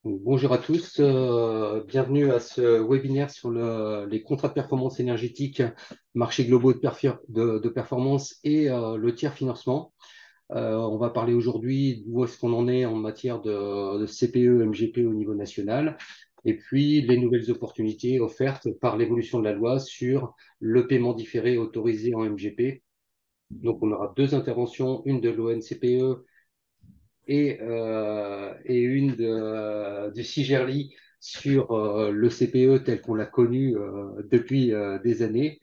Bonjour à tous, bienvenue à ce webinaire sur les contrats de performance énergétique, marchés globaux de performance et le tiers financement. On va parler aujourd'hui d'où est-ce qu'on en est en matière de CPE, MGP au niveau national, et puis les nouvelles opportunités offertes par l'évolution de la loi sur le paiement différé autorisé en MGP. Donc on aura deux interventions, une de l'ONCPE et une du CIGERLI sur le CPE tel qu'on l'a connu depuis des années.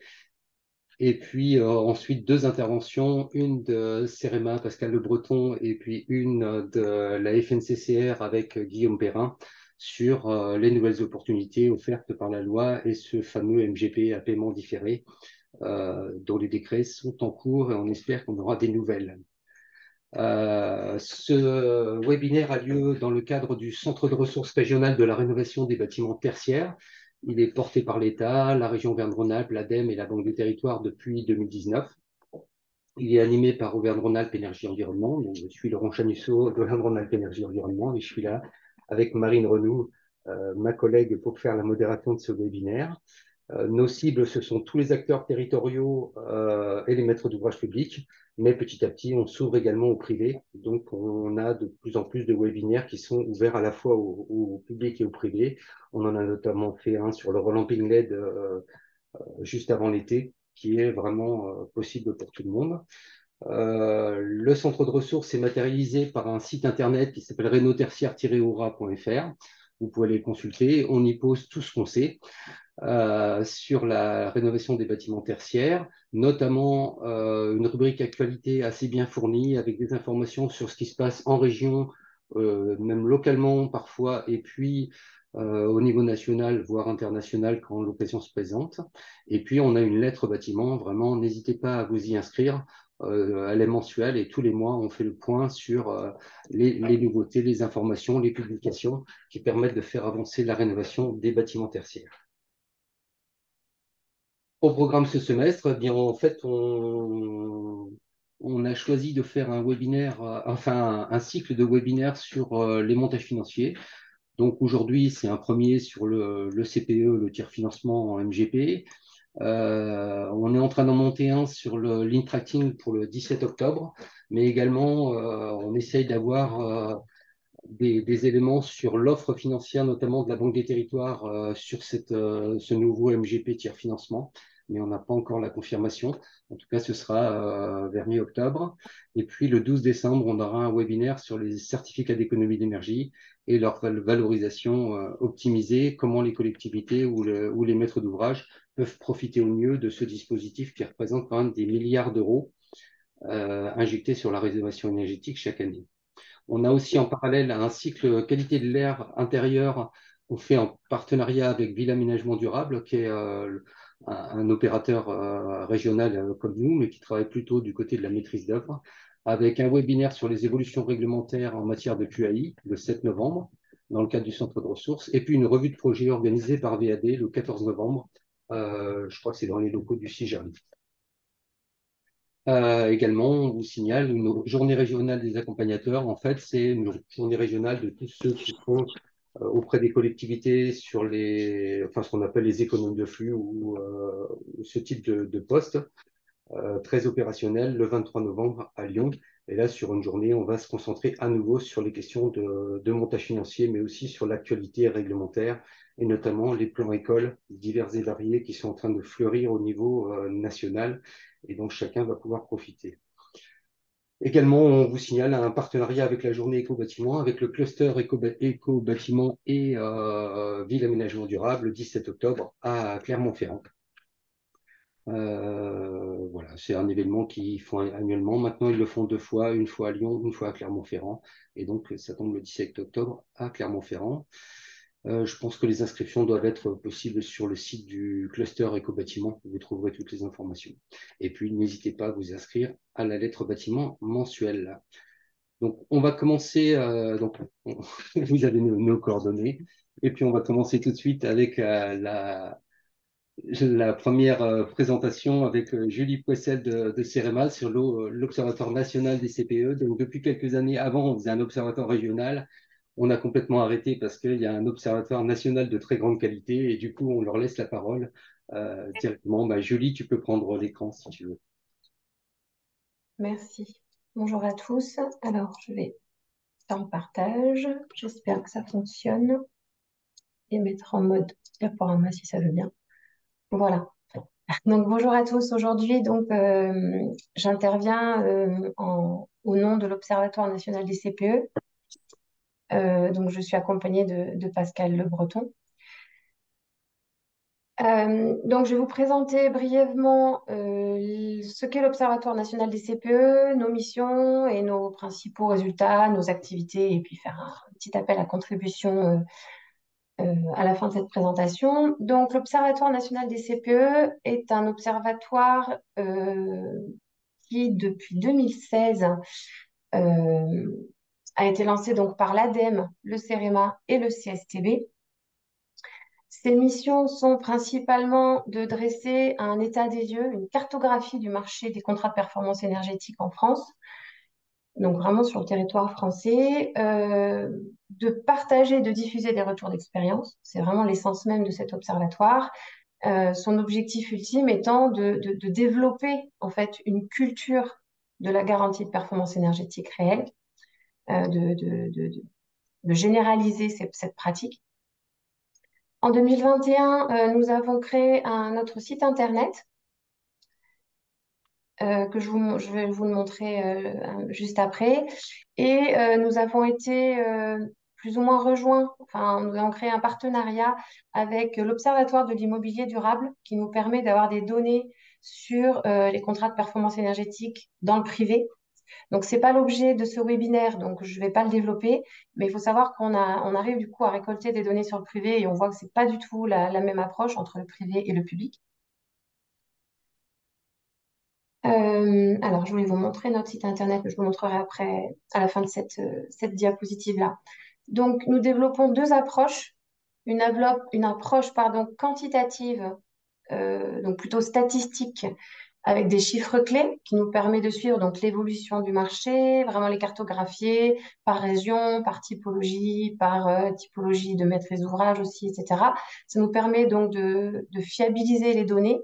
Et puis ensuite deux interventions, une de CEREMA, Pascal Le Breton, et puis une de la FNCCR avec Guillaume Perrin sur les nouvelles opportunités offertes par la loi et ce fameux MGP à paiement différé dont les décrets sont en cours et on espère qu'on aura des nouvelles. Ce webinaire a lieu dans le cadre du Centre de ressources régional de la rénovation des bâtiments tertiaires. Il est porté par l'État, la région Auvergne-Rhône-Alpes, l'ADEME et la Banque des Territoires depuis 2019. Il est animé par Auvergne-Rhône-Alpes Énergie Environnement. Donc, je suis Laurent Chanusso d'Auvergne-Rhône-Alpes Énergie Environnement et je suis là avec Marine Renou, ma collègue, pour faire la modération de ce webinaire. Nos cibles, ce sont tous les acteurs territoriaux et les maîtres d'ouvrage publics, mais petit à petit, on s'ouvre également au privé. Donc, on a de plus en plus de webinaires qui sont ouverts à la fois au public et au privé. On en a notamment fait un sur le relamping LED juste avant l'été, qui est vraiment possible pour tout le monde. Le centre de ressources est matérialisé par un site internet qui s'appelle renotertiaire-aura.fr. Vous pouvez aller le consulter. On y pose tout ce qu'on sait sur la rénovation des bâtiments tertiaires, notamment une rubrique actualité assez bien fournie avec des informations sur ce qui se passe en région, même localement parfois, et puis au niveau national, voire international quand l'occasion se présente. Et puis on a une lettre bâtiment, vraiment, n'hésitez pas à vous y inscrire. Elle est mensuelle et tous les mois, on fait le point sur les nouveautés, les informations, les publications qui permettent de faire avancer la rénovation des bâtiments tertiaires. Au programme ce semestre, eh bien, en fait, on a choisi de faire un webinaire, enfin un cycle de webinaires sur les montages financiers. Donc aujourd'hui, c'est un premier sur le CPE, le tiers financement en MGP. On est en train d'en monter un sur le lean tracking pour le 17 octobre, mais également on essaye d'avoir des éléments sur l'offre financière, notamment de la Banque des Territoires, sur ce nouveau MGP tiers financement, mais on n'a pas encore la confirmation. En tout cas, ce sera vers mi-octobre. Et puis, le 12 décembre, on aura un webinaire sur les certificats d'économie d'énergie et leur valorisation optimisée, comment les collectivités ou les maîtres d'ouvrage peuvent profiter au mieux de ce dispositif qui représente quand même des milliards d'euros injectés sur la rénovation énergétique chaque année. On a aussi en parallèle un cycle qualité de l'air intérieur qu'on fait en partenariat avec Ville Aménagement Durable, qui est un opérateur régional comme nous, mais qui travaille plutôt du côté de la maîtrise d'œuvre, avec un webinaire sur les évolutions réglementaires en matière de QAI le 7 novembre, dans le cadre du centre de ressources, et puis une revue de projet organisée par VAD le 14 novembre. Je crois que c'est dans les locaux du CIGERI. Également, on vous signale une journée régionale des accompagnateurs. En fait, c'est une journée régionale de tous ceux qui sont auprès des collectivités sur enfin, ce qu'on appelle les économes de flux ou ce type de poste très opérationnel le 23 novembre à Lyon. Et là, sur une journée, on va se concentrer à nouveau sur les questions de montage financier, mais aussi sur l'actualité réglementaire et notamment les plans écoles divers et variés qui sont en train de fleurir au niveau national. Et donc, chacun va pouvoir profiter. Également, on vous signale un partenariat avec la journée éco-bâtiment, avec le cluster éco-bâtiment et ville aménagement durable, le 17 octobre à Clermont-Ferrand. Voilà, c'est un événement qu'ils font annuellement. Maintenant, ils le font deux fois, une fois à Lyon, une fois à Clermont-Ferrand. Et donc, ça tombe le 17 octobre à Clermont-Ferrand. Je pense que les inscriptions doivent être possibles sur le site du cluster éco-bâtiment. Vous trouverez toutes les informations. Et puis, n'hésitez pas à vous inscrire à la lettre bâtiment mensuelle. Donc, on va commencer. Vous avez nos coordonnées. Et puis, on va commencer tout de suite avec la première présentation avec Julie Poissel de CEREMA sur l'Observatoire national des CPE. Donc, depuis quelques années, avant, on faisait un observatoire régional. On a complètement arrêté parce qu'il y a un observatoire national de très grande qualité et du coup, on leur laisse la parole directement. Bah, Julie, tu peux prendre l'écran si tu veux. Merci. Bonjour à tous. Alors, je vais faire le partage. J'espère que ça fonctionne et mettre en mode diaporama si ça veut bien. Voilà. Donc, bonjour à tous. Aujourd'hui, j'interviens au nom de l'Observatoire national des CPE. Donc, je suis accompagnée de Pascal Le Breton. Donc, je vais vous présenter brièvement ce qu'est l'Observatoire national des CPE, nos missions et nos principaux résultats, nos activités, et puis faire un petit appel à contribution à la fin de cette présentation. Donc, l'Observatoire national des CPE est un observatoire qui, depuis 2016, euh, a été lancé donc par l'ADEME, le CEREMA et le CSTB. Ces missions sont principalement de dresser un état des lieux, une cartographie du marché des contrats de performance énergétique en France, donc vraiment sur le territoire français, de partager, de diffuser des retours d'expérience. C'est vraiment l'essence même de cet observatoire. Son objectif ultime étant de développer en fait une culture de la garantie de performance énergétique réelle, de généraliser cette pratique. En 2021, nous avons créé notre site internet que je vais vous le montrer juste après. Et nous avons été plus ou moins rejoints, enfin, nous avons créé un partenariat avec l'Observatoire de l'immobilier durable qui nous permet d'avoir des données sur les contrats de performance énergétique dans le privé. Donc, ce n'est pas l'objet de ce webinaire, donc je ne vais pas le développer, mais il faut savoir on arrive du coup à récolter des données sur le privé et on voit que ce n'est pas du tout la même approche entre le privé et le public. Alors, je voulais vous montrer notre site internet, mais je vous montrerai après, à la fin de cette diapositive-là. Donc, nous développons deux approches. Une approche quantitative, donc plutôt statistique, avec des chiffres clés qui nous permet de suivre donc l'évolution du marché, vraiment les cartographier par région, par typologie, par typologie de maîtrise d'ouvrage aussi, etc. Ça nous permet donc de fiabiliser les données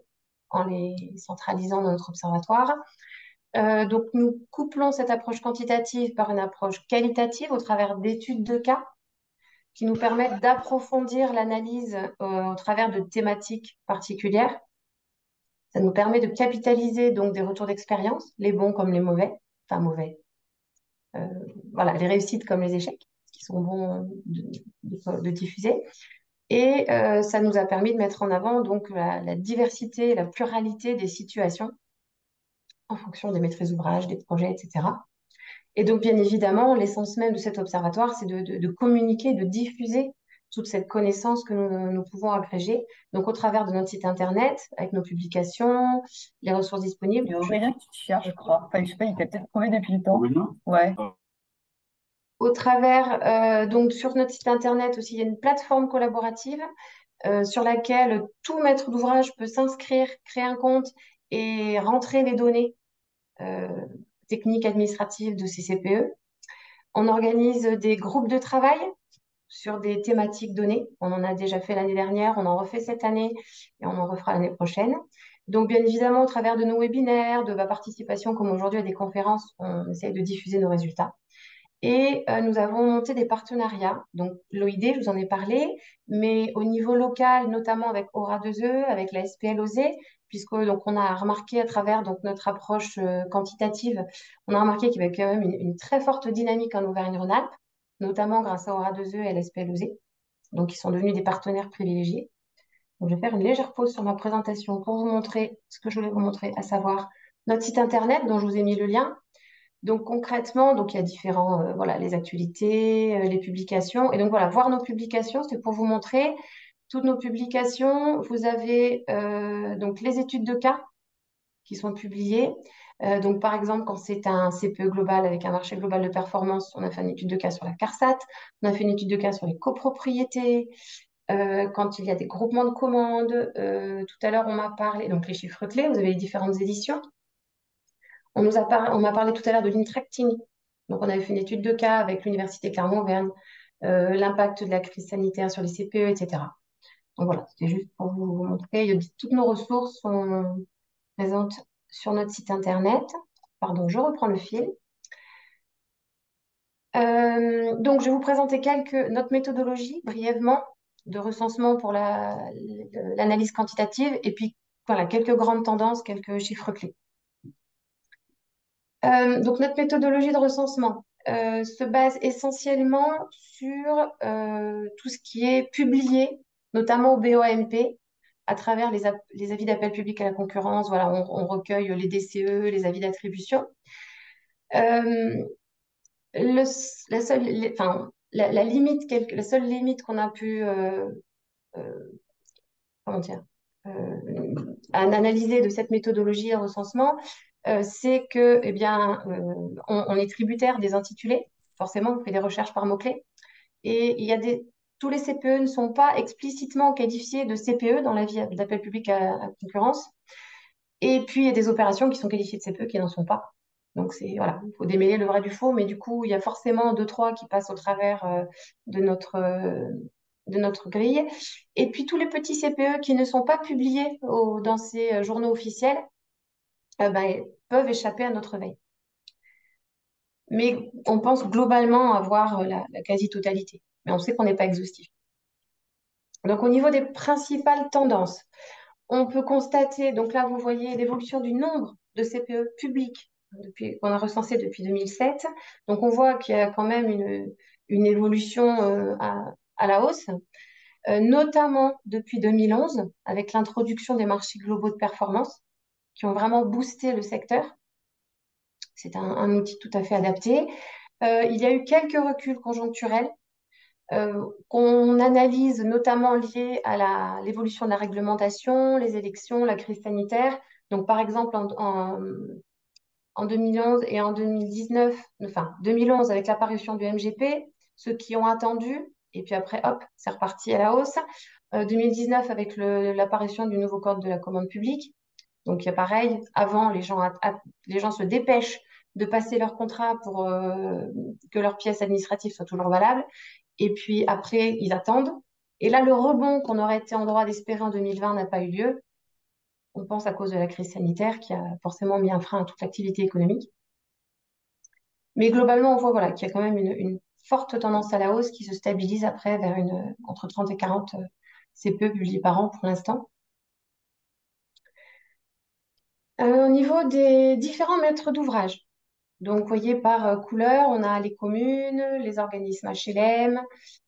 en les centralisant dans notre observatoire. Donc, nous couplons cette approche quantitative par une approche qualitative au travers d'études de cas qui nous permettent d'approfondir l'analyse au travers de thématiques particulières. Ça nous permet de capitaliser donc des retours d'expérience, les bons comme les mauvais, enfin mauvais, euh, voilà, les réussites comme les échecs, qui sont bons de diffuser. Et ça nous a permis de mettre en avant donc la diversité, la pluralité des situations en fonction des maîtrises d'ouvrage, des projets, etc. Et donc, bien évidemment, l'essence même de cet observatoire, c'est de communiquer, de diffuser toute cette connaissance que nous pouvons agréger, donc au travers de notre site internet, avec nos publications, les ressources disponibles. Il y a Aurélien qui te cherche, je crois. Enfin, je sais pas, il t'a peut-être trouvé depuis le temps. Aurélien? Ouais. Au travers, donc sur notre site internet aussi, il y a une plateforme collaborative sur laquelle tout maître d'ouvrage peut s'inscrire, créer un compte et rentrer les données euh, techniques administratives de ces CPE. On organise des groupes de travail sur des thématiques données. On en a déjà fait l'année dernière, on en refait cette année et on en refera l'année prochaine. Donc, bien évidemment, au travers de nos webinaires, de ma participation, comme aujourd'hui à des conférences, on essaye de diffuser nos résultats. Et nous avons monté des partenariats. Donc, l'OID, je vous en ai parlé, mais au niveau local, notamment avec Aura 2E, avec la SPLOZ, puisque donc, on a remarqué à travers donc, notre approche quantitative, on a remarqué qu'il y avait quand même une très forte dynamique en Auvergne-Rhône-Alpes, notamment grâce à Aura 2E et à la SPLOZ. Donc, ils sont devenus des partenaires privilégiés. Donc, je vais faire une légère pause sur ma présentation pour vous montrer ce que je voulais vous montrer, à savoir notre site internet dont je vous ai mis le lien. Donc concrètement, donc il y a différents, voilà, les actualités, les publications. Et donc voilà, voir nos publications, c'est pour vous montrer toutes nos publications. Vous avez donc les études de cas qui sont publiées. Donc par exemple, quand c'est un CPE global avec un marché global de performance, on a fait une étude de cas sur la CARSAT, on a fait une étude de cas sur les copropriétés. Quand il y a des groupements de commandes, tout à l'heure on m'a parlé, donc les chiffres clés, vous avez les différentes éditions. On m'a parlé tout à l'heure de l'intracting. Donc, on avait fait une étude de cas avec l'Université Clermont-Auvergne, l'impact de la crise sanitaire sur les CPE, etc. Donc voilà, c'était juste pour vous montrer. Toutes nos ressources sont présentes sur notre site internet. Pardon, je reprends le fil. Donc, je vais vous présenter notre méthodologie brièvement de recensement pour l'analyse quantitative et puis voilà, quelques grandes tendances, quelques chiffres clés. Donc, notre méthodologie de recensement se base essentiellement sur tout ce qui est publié, notamment au BOAMP, à travers les avis d'appel public à la concurrence. Voilà, on recueille les DCE, les avis d'attribution. Euh, la limite, la seule limite qu'on a pu euh, comment dire, analyser de cette méthodologie de recensement, c'est que, eh bien, on est tributaire des intitulés. Forcément, on fait des recherches par mots-clés. Et tous les CPE ne sont pas explicitement qualifiés de CPE dans l'avis d'appel public à concurrence. Et puis, il y a des opérations qui sont qualifiées de CPE qui n'en sont pas. Donc, voilà, il faut démêler le vrai du faux, mais du coup, il y a forcément deux, trois qui passent au travers de notre grille. Et puis, tous les petits CPE qui ne sont pas publiés dans ces journaux officiels ben, peuvent échapper à notre veille. Mais on pense globalement avoir la quasi-totalité. Mais on sait qu'on n'est pas exhaustif. Donc, au niveau des principales tendances, on peut constater, donc là, vous voyez l'évolution du nombre de CPE publics qu'on a recensé depuis 2007. Donc, on voit qu'il y a quand même une évolution à la hausse, notamment depuis 2011, avec l'introduction des marchés globaux de performance, qui ont vraiment boosté le secteur. C'est un outil tout à fait adapté. Il y a eu quelques reculs conjoncturels qu'on analyse notamment liés à l'évolution de la réglementation, les élections, la crise sanitaire. Donc, par exemple, en 2011 et en 2019, enfin 2011 avec l'apparition du MGP, ceux qui ont attendu, et puis après, hop, c'est reparti à la hausse. 2019 avec l'apparition du nouveau code de la commande publique. Donc, il y a pareil, avant, les gens se dépêchent de passer leur contrat pour que leur pièce administrative soit toujours valable. Et puis après, ils attendent. Et là, le rebond qu'on aurait été en droit d'espérer en 2020 n'a pas eu lieu. On pense à cause de la crise sanitaire qui a forcément mis un frein à toute l'activité économique. Mais globalement, on voit voilà, qu'il y a quand même une forte tendance à la hausse qui se stabilise après vers entre 30 et 40 CPE publiés par an pour l'instant. Au niveau des différents maîtres d'ouvrage, donc, vous voyez, par couleur, on a les communes, les organismes HLM,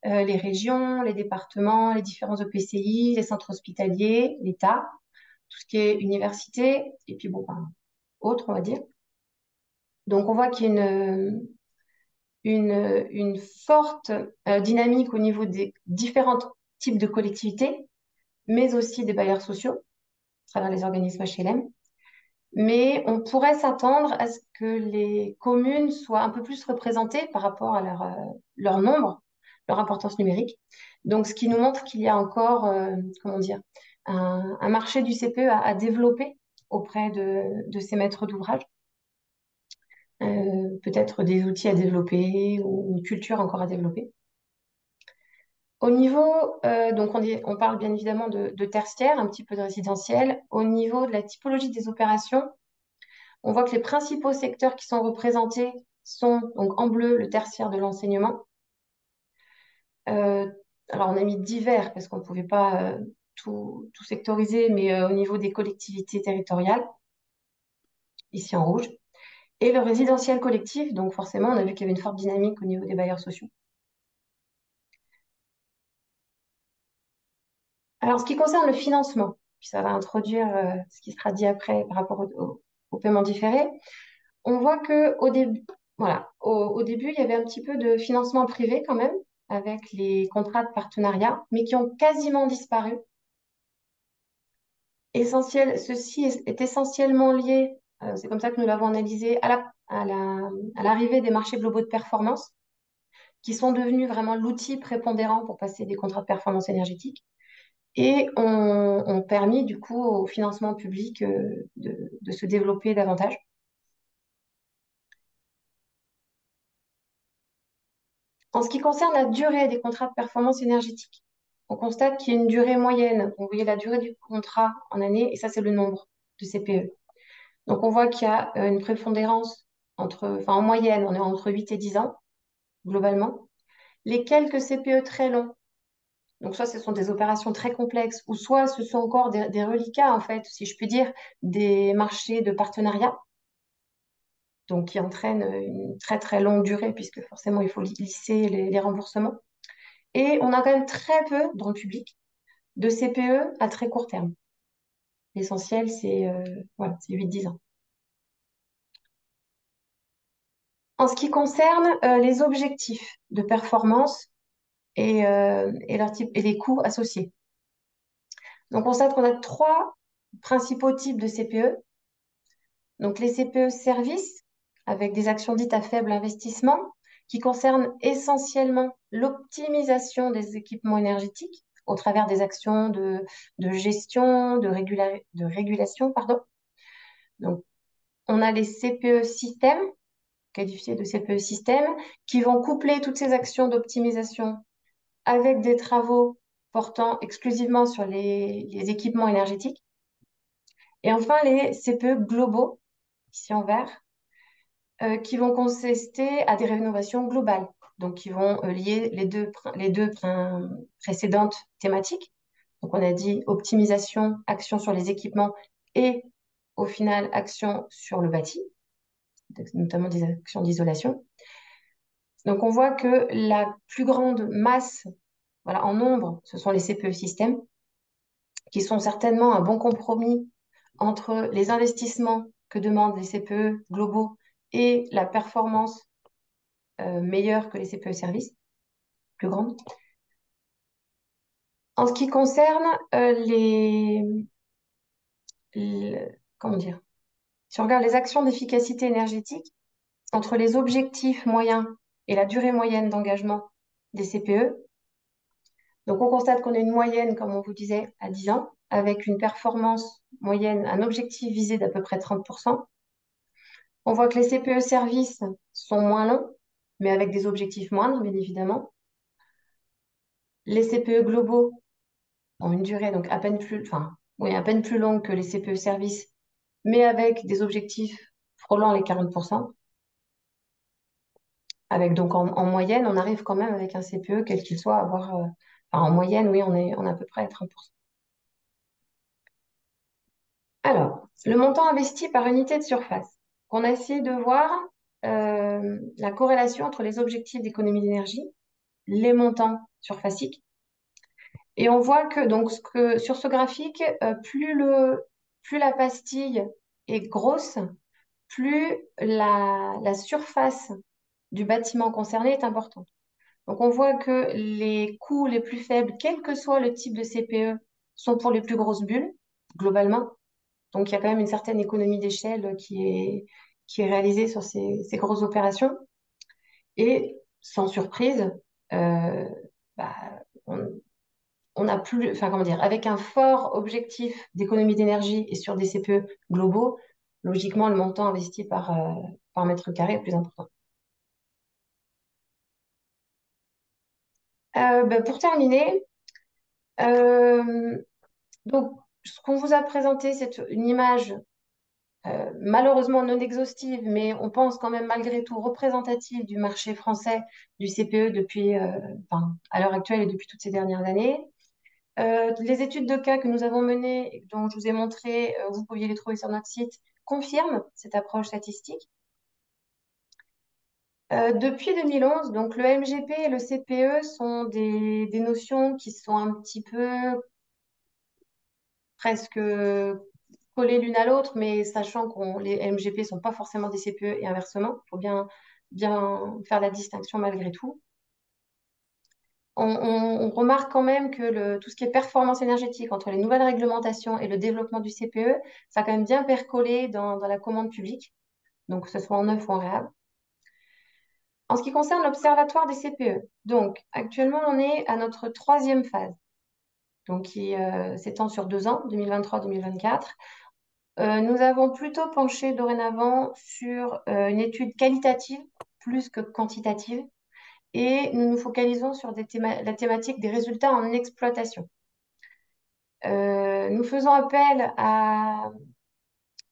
les régions, les départements, les différents EPCI, les centres hospitaliers, l'État, tout ce qui est université, et puis bon, ben, autres, on va dire. Donc, on voit qu'il y a une forte dynamique au niveau des différents types de collectivités, mais aussi des bailleurs sociaux, à travers les organismes HLM. Mais on pourrait s'attendre à ce que les communes soient un peu plus représentées par rapport à leur nombre, leur importance numérique. Donc, ce qui nous montre qu'il y a encore, comment dire, un marché du CPE à développer auprès de ces maîtres d'ouvrage. Peut-être des outils à développer ou une culture encore à développer. Au niveau, donc on parle bien évidemment de tertiaire, un petit peu de résidentiel. Au niveau de la typologie des opérations, on voit que les principaux secteurs qui sont représentés sont donc en bleu le tertiaire de l'enseignement. Alors on a mis divers parce qu'on ne pouvait pas tout sectoriser, mais au niveau des collectivités territoriales, ici en rouge. Et le résidentiel collectif, donc forcément on a vu qu'il y avait une forte dynamique au niveau des bailleurs sociaux. Alors ce qui concerne le financement, puis ça va introduire ce qui sera dit après par rapport au paiement différé, on voit que au début, voilà, au début, il y avait un petit peu de financement privé quand même, avec les contrats de partenariat, mais qui ont quasiment disparu. Ceci est essentiellement lié, c'est comme ça que nous l'avons analysé, à l'arrivée des marchés globaux de performance, qui sont devenus vraiment l'outil prépondérant pour passer des contrats de performance énergétique, et ont permis du coup au financement public de se développer davantage. En ce qui concerne la durée des contrats de performance énergétique, on constate qu'il y a une durée moyenne. Donc, vous voyez la durée du contrat en année, et ça, c'est le nombre de CPE. Donc, on voit qu'il y a une prépondérance en moyenne, on est entre 8 et 10 ans, globalement. Les quelques CPE très longs, donc soit ce sont des opérations très complexes, ou soit ce sont encore des reliquats, en fait, si je puis dire, des marchés de partenariat, donc qui entraînent une très très longue durée, puisque forcément, il faut lisser les remboursements. Et on a quand même très peu dans le public de CPE à très court terme. L'essentiel, c'est voilà, c'est 8-10 ans. En ce qui concerne les objectifs de performance et les coûts associés. Donc, on constate qu'on a trois principaux types de CPE. Donc, les CPE services, avec des actions dites à faible investissement, qui concernent essentiellement l'optimisation des équipements énergétiques au travers des actions de gestion, de régulation, pardon. Donc, on a les CPE systèmes, qualifiés de CPE systèmes, qui vont coupler toutes ces actions d'optimisation avec des travaux portant exclusivement sur les équipements énergétiques. Et enfin, les CPE globaux, ici en vert, qui vont consister à des rénovations globales, donc qui vont lier les deux précédentes thématiques. Donc, on a dit optimisation, action sur les équipements et au final, action sur le bâti, notamment des actions d'isolation. Donc, on voit que la plus grande masse, voilà, en nombre, ce sont les CPE systèmes, qui sont certainement un bon compromis entre les investissements que demandent les CPE globaux et la performance meilleure que les CPE services, plus grande. En ce qui concerne comment dire, si on regarde les actions d'efficacité énergétique, entre les objectifs moyens et la durée moyenne d'engagement des CPE, donc on constate qu'on a une moyenne, comme on vous disait, à 10 ans, avec une performance moyenne, un objectif visé d'à peu près 30%. On voit que les CPE services sont moins longs, mais avec des objectifs moindres, bien évidemment. Les CPE globaux ont une durée donc à peine plus longue que les CPE services, mais avec des objectifs frôlant les 40%. Avec donc en moyenne, on arrive quand même avec un CPE, quel qu'il soit, à avoir, en moyenne, oui, on est à peu près à 30%. Alors, le montant investi par unité de surface. On a essayé de voir la corrélation entre les objectifs d'économie d'énergie, les montants surfaciques. Et on voit que, sur ce graphique, plus la pastille est grosse, plus la surface du bâtiment concerné est importante. Donc, on voit que les coûts les plus faibles, quel que soit le type de CPE, sont pour les plus grosses bulles, globalement. Donc, il y a quand même une certaine économie d'échelle qui est réalisée sur ces grosses opérations. Et sans surprise, euh, bah, on a plus, enfin, comment dire, avec un fort objectif d'économie d'énergie et sur des CPE globaux, logiquement, le montant investi par mètre carré est plus important. Pour terminer, euh, donc, ce qu'on vous a présenté, c'est une image malheureusement non exhaustive, mais on pense quand même malgré tout représentative du marché français du CPE depuis, à l'heure actuelle et depuis toutes ces dernières années. Les études de cas que nous avons menées, et dont je vous ai montré, vous pouviez les trouver sur notre site, confirment cette approche statistique. Depuis 2011, donc le MGP et le CPE sont des notions qui sont un petit peu presque collées l'une à l'autre, mais sachant que les MGP ne sont pas forcément des CPE et inversement, il faut bien faire la distinction malgré tout. On remarque quand même que tout ce qui est performance énergétique entre les nouvelles réglementations et le développement du CPE, ça a quand même bien percolé dans la commande publique, donc que ce soit en neuf ou en réhab. En ce qui concerne l'observatoire des CPE, donc actuellement on est à notre troisième phase, donc qui s'étend sur 2 ans, 2023-2024. Nous avons plutôt penché dorénavant sur une étude qualitative plus que quantitative et nous nous focalisons sur la thématique des résultats en exploitation. Nous faisons appel à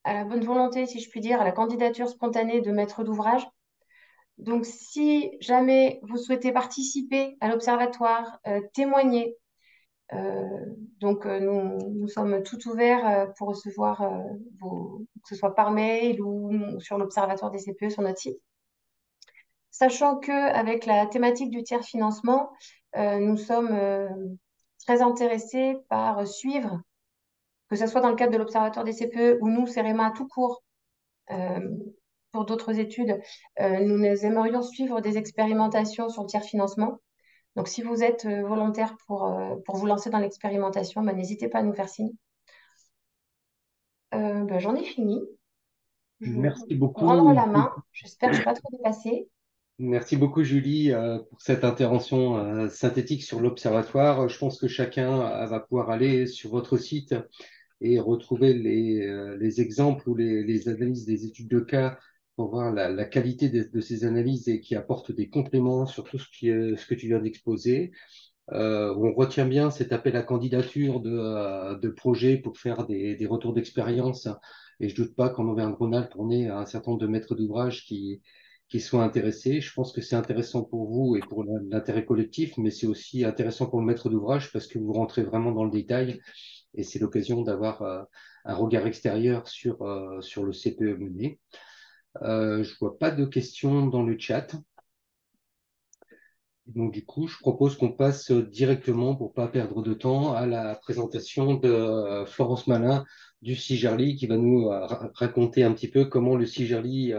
la bonne volonté, si je puis dire, à la candidature spontanée de maître d'ouvrage. Donc, si jamais vous souhaitez participer à l'Observatoire, témoigner, euh, nous sommes tout ouverts pour recevoir que ce soit par mail ou sur l'Observatoire des CPE sur notre site. Sachant qu'avec la thématique du tiers financement, nous sommes très intéressés par suivre, que ce soit dans le cadre de l'Observatoire des CPE ou nous, CEREMA, tout court, euh, pour d'autres études, nous aimerions suivre des expérimentations sur le tiers financement. Donc, si vous êtes volontaire pour vous lancer dans l'expérimentation, bah, n'hésitez pas à nous faire signe. Bah, j'en ai fini. Je vais Merci vous rendre beaucoup. la main. J'espère que je n'ai pas trop dépassé. Merci beaucoup, Julie, pour cette intervention synthétique sur l'Observatoire. Je pense que chacun va pouvoir aller sur votre site et retrouver les exemples ou les analyses des études de cas pour voir la qualité de ces analyses et qui apportent des compléments sur tout ce que tu viens d'exposer. On retient bien cet appel à candidature de projets pour faire des retours d'expérience. Et je doute pas qu'en Auvergne-Rhône-Alpes, on ait un certain nombre de maîtres d'ouvrage qui soient intéressés. Je pense que c'est intéressant pour vous et pour l'intérêt collectif, mais c'est aussi intéressant pour le maître d'ouvrage parce que vous rentrez vraiment dans le détail et c'est l'occasion d'avoir un regard extérieur sur le CPE mené. Je vois pas de questions dans le chat. Donc, du coup, je propose qu'on passe directement, pour pas perdre de temps, à la présentation de Florence Malin du CIGERLI, qui va nous raconter un petit peu comment le CIGERLI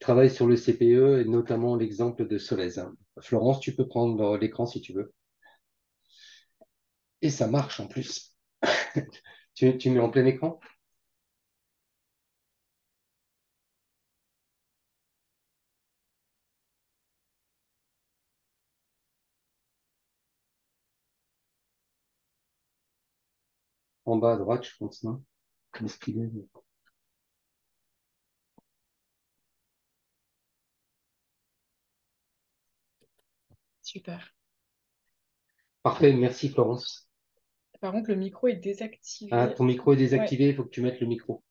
travaille sur le CPE, et notamment l'exemple de Solèze. Florence, tu peux prendre l'écran si tu veux. Et ça marche en plus. Tu mets en plein écran? En bas à droite, je pense, non? Est-ce qu'il est... Super. Parfait, merci Florence. Par contre, le micro est Ah, désactivé. ton micro est Ouais. désactivé, il faut que tu mettes le micro.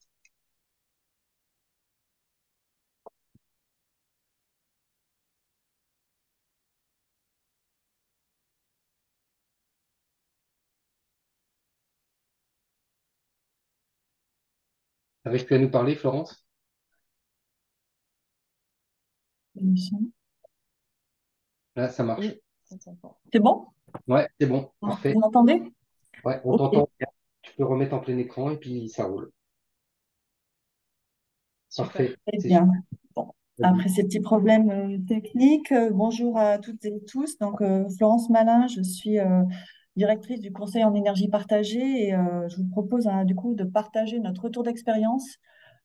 Arrives tu à nous parler, Florence? Là, ça marche. Oui, on t'entend. C'est bon? Ouais, c'est bon, parfait. Vous m'entendez? Ouais, on Ok, t'entend bien. Tu peux remettre en plein écran et puis ça roule. Super. Parfait, très c'est bien. super. Bon, Vas-y. après ces petits problèmes techniques, bonjour à toutes et tous. Donc, Florence Malin, je suis directrice du Conseil en énergie partagée et je vous propose du coup de partager notre retour d'expérience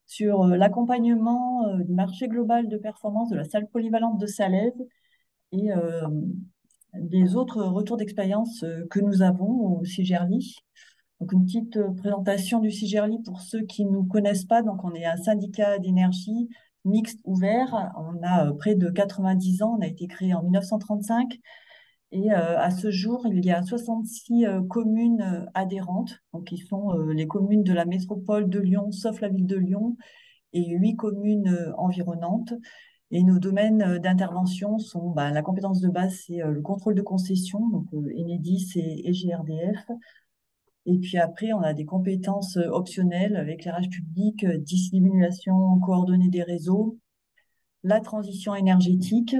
sur l'accompagnement du marché global de performance de la salle polyvalente de Salaise et des autres retours d'expérience que nous avons au CIGERLI. Donc, une petite présentation du CIGERLI pour ceux qui ne nous connaissent pas. Donc, on est un syndicat d'énergie mixte ouvert. On a près de 90 ans. On a été créé en 1935. Et à ce jour, il y a 66 communes adhérentes, donc qui sont les communes de la métropole de Lyon, sauf la ville de Lyon, et 8 communes environnantes. Et nos domaines d'intervention sont la compétence de base, c'est le contrôle de concession, donc Enedis et GRDF. Et puis après, on a des compétences optionnelles, l'éclairage public, dissimulation coordonnée des réseaux, la transition énergétique,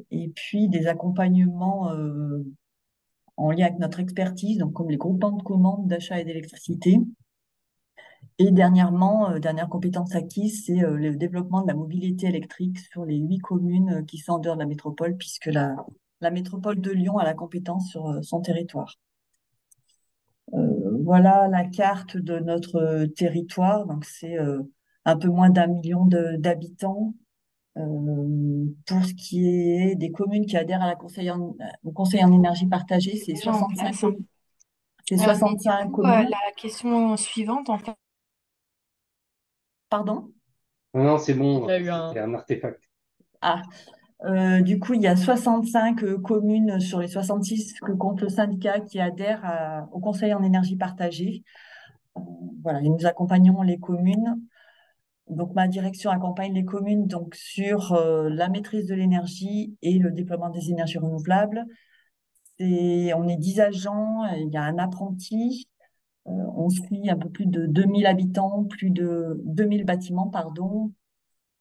et puis des accompagnements en lien avec notre expertise, donc comme les groupements de commandes d'achat et d'électricité. Et dernièrement, dernière compétence acquise, c'est le développement de la mobilité électrique sur les 8 communes qui sont en dehors de la métropole, puisque la métropole de Lyon a la compétence sur son territoire. Voilà la carte de notre territoire. Donc, c'est un peu moins d'1 million d'habitants. Pour ce qui est des communes qui adhèrent à au Conseil en énergie partagée, c'est Déjà en 65, place, hein. c'est Mais du 65 coup, communes. la question suivante, en fait, Pardon? Non, non, c'est bon, Il y a eu c'était un artefact. Ah, Du coup, il y a 65 communes sur les 66 que compte le syndicat qui adhèrent au Conseil en énergie partagée. Voilà, et nous accompagnons les communes. Donc, ma direction accompagne les communes donc, sur la maîtrise de l'énergie et le déploiement des énergies renouvelables. On est 10 agents, il y a un apprenti. On suit un peu plus de 2000 habitants, plus de 2000 bâtiments, pardon,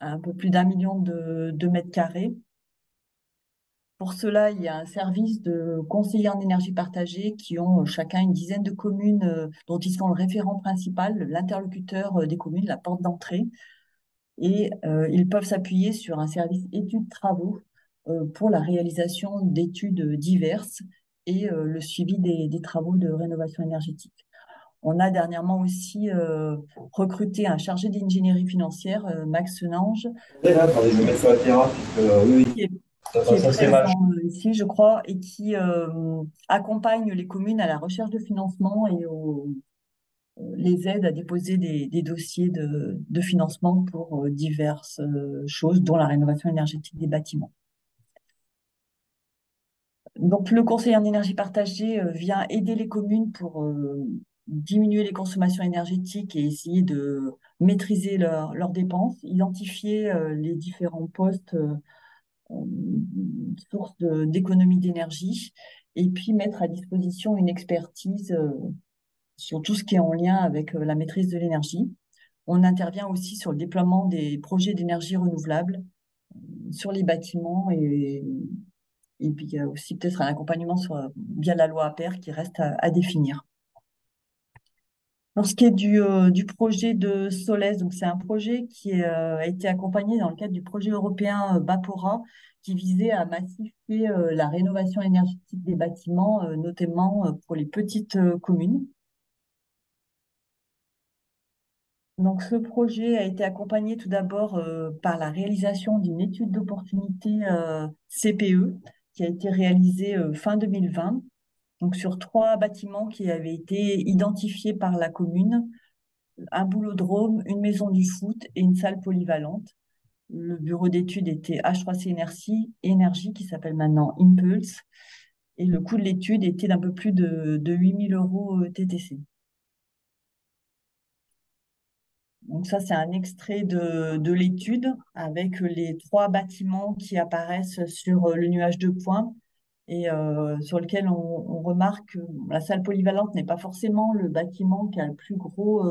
un peu plus d'1 million de mètres carrés. Pour cela, il y a un service de conseillers en énergie partagée qui ont chacun une dizaine de communes dont ils sont le référent principal, l'interlocuteur des communes, la porte d'entrée. Et ils peuvent s'appuyer sur un service études-travaux pour la réalisation d'études diverses et le suivi des travaux de rénovation énergétique. On a dernièrement aussi recruté un chargé d'ingénierie financière, Max Nange, Là, attendez, je vais mettre sur la terrasse, parce que, oui, qui est, ça qui est passe assez mal. présent ici, je crois, et qui accompagne les communes à la recherche de financement et les aide à déposer des dossiers de financement pour diverses choses, dont la rénovation énergétique des bâtiments. Donc, le conseiller en énergie partagée vient aider les communes pour diminuer les consommations énergétiques et essayer de maîtriser leurs dépenses, identifier les différents postes sources d'économie d'énergie et puis mettre à disposition une expertise sur tout ce qui est en lien avec la maîtrise de l'énergie. On intervient aussi sur le déploiement des projets d'énergie renouvelable sur les bâtiments et puis il y a aussi peut-être un accompagnement via la loi APER qui reste à définir. Pour ce qui est du projet de Solès, donc c'est un projet qui a été accompagné dans le cadre du projet européen Bapora, qui visait à massifier la rénovation énergétique des bâtiments, notamment pour les petites communes. Donc, ce projet a été accompagné tout d'abord par la réalisation d'une étude d'opportunité CPE qui a été réalisée fin 2020, donc sur 3 bâtiments qui avaient été identifiés par la commune, un boulodrome, une maison du foot et une salle polyvalente. Le bureau d'études était H3C Énergie, qui s'appelle maintenant Impulse, et le coût de l'étude était d'un peu plus de 8 000 € TTC. Donc ça, c'est un extrait de l'étude avec les 3 bâtiments qui apparaissent sur le nuage de points et sur lequel on remarque que la salle polyvalente n'est pas forcément le bâtiment qui a le plus gros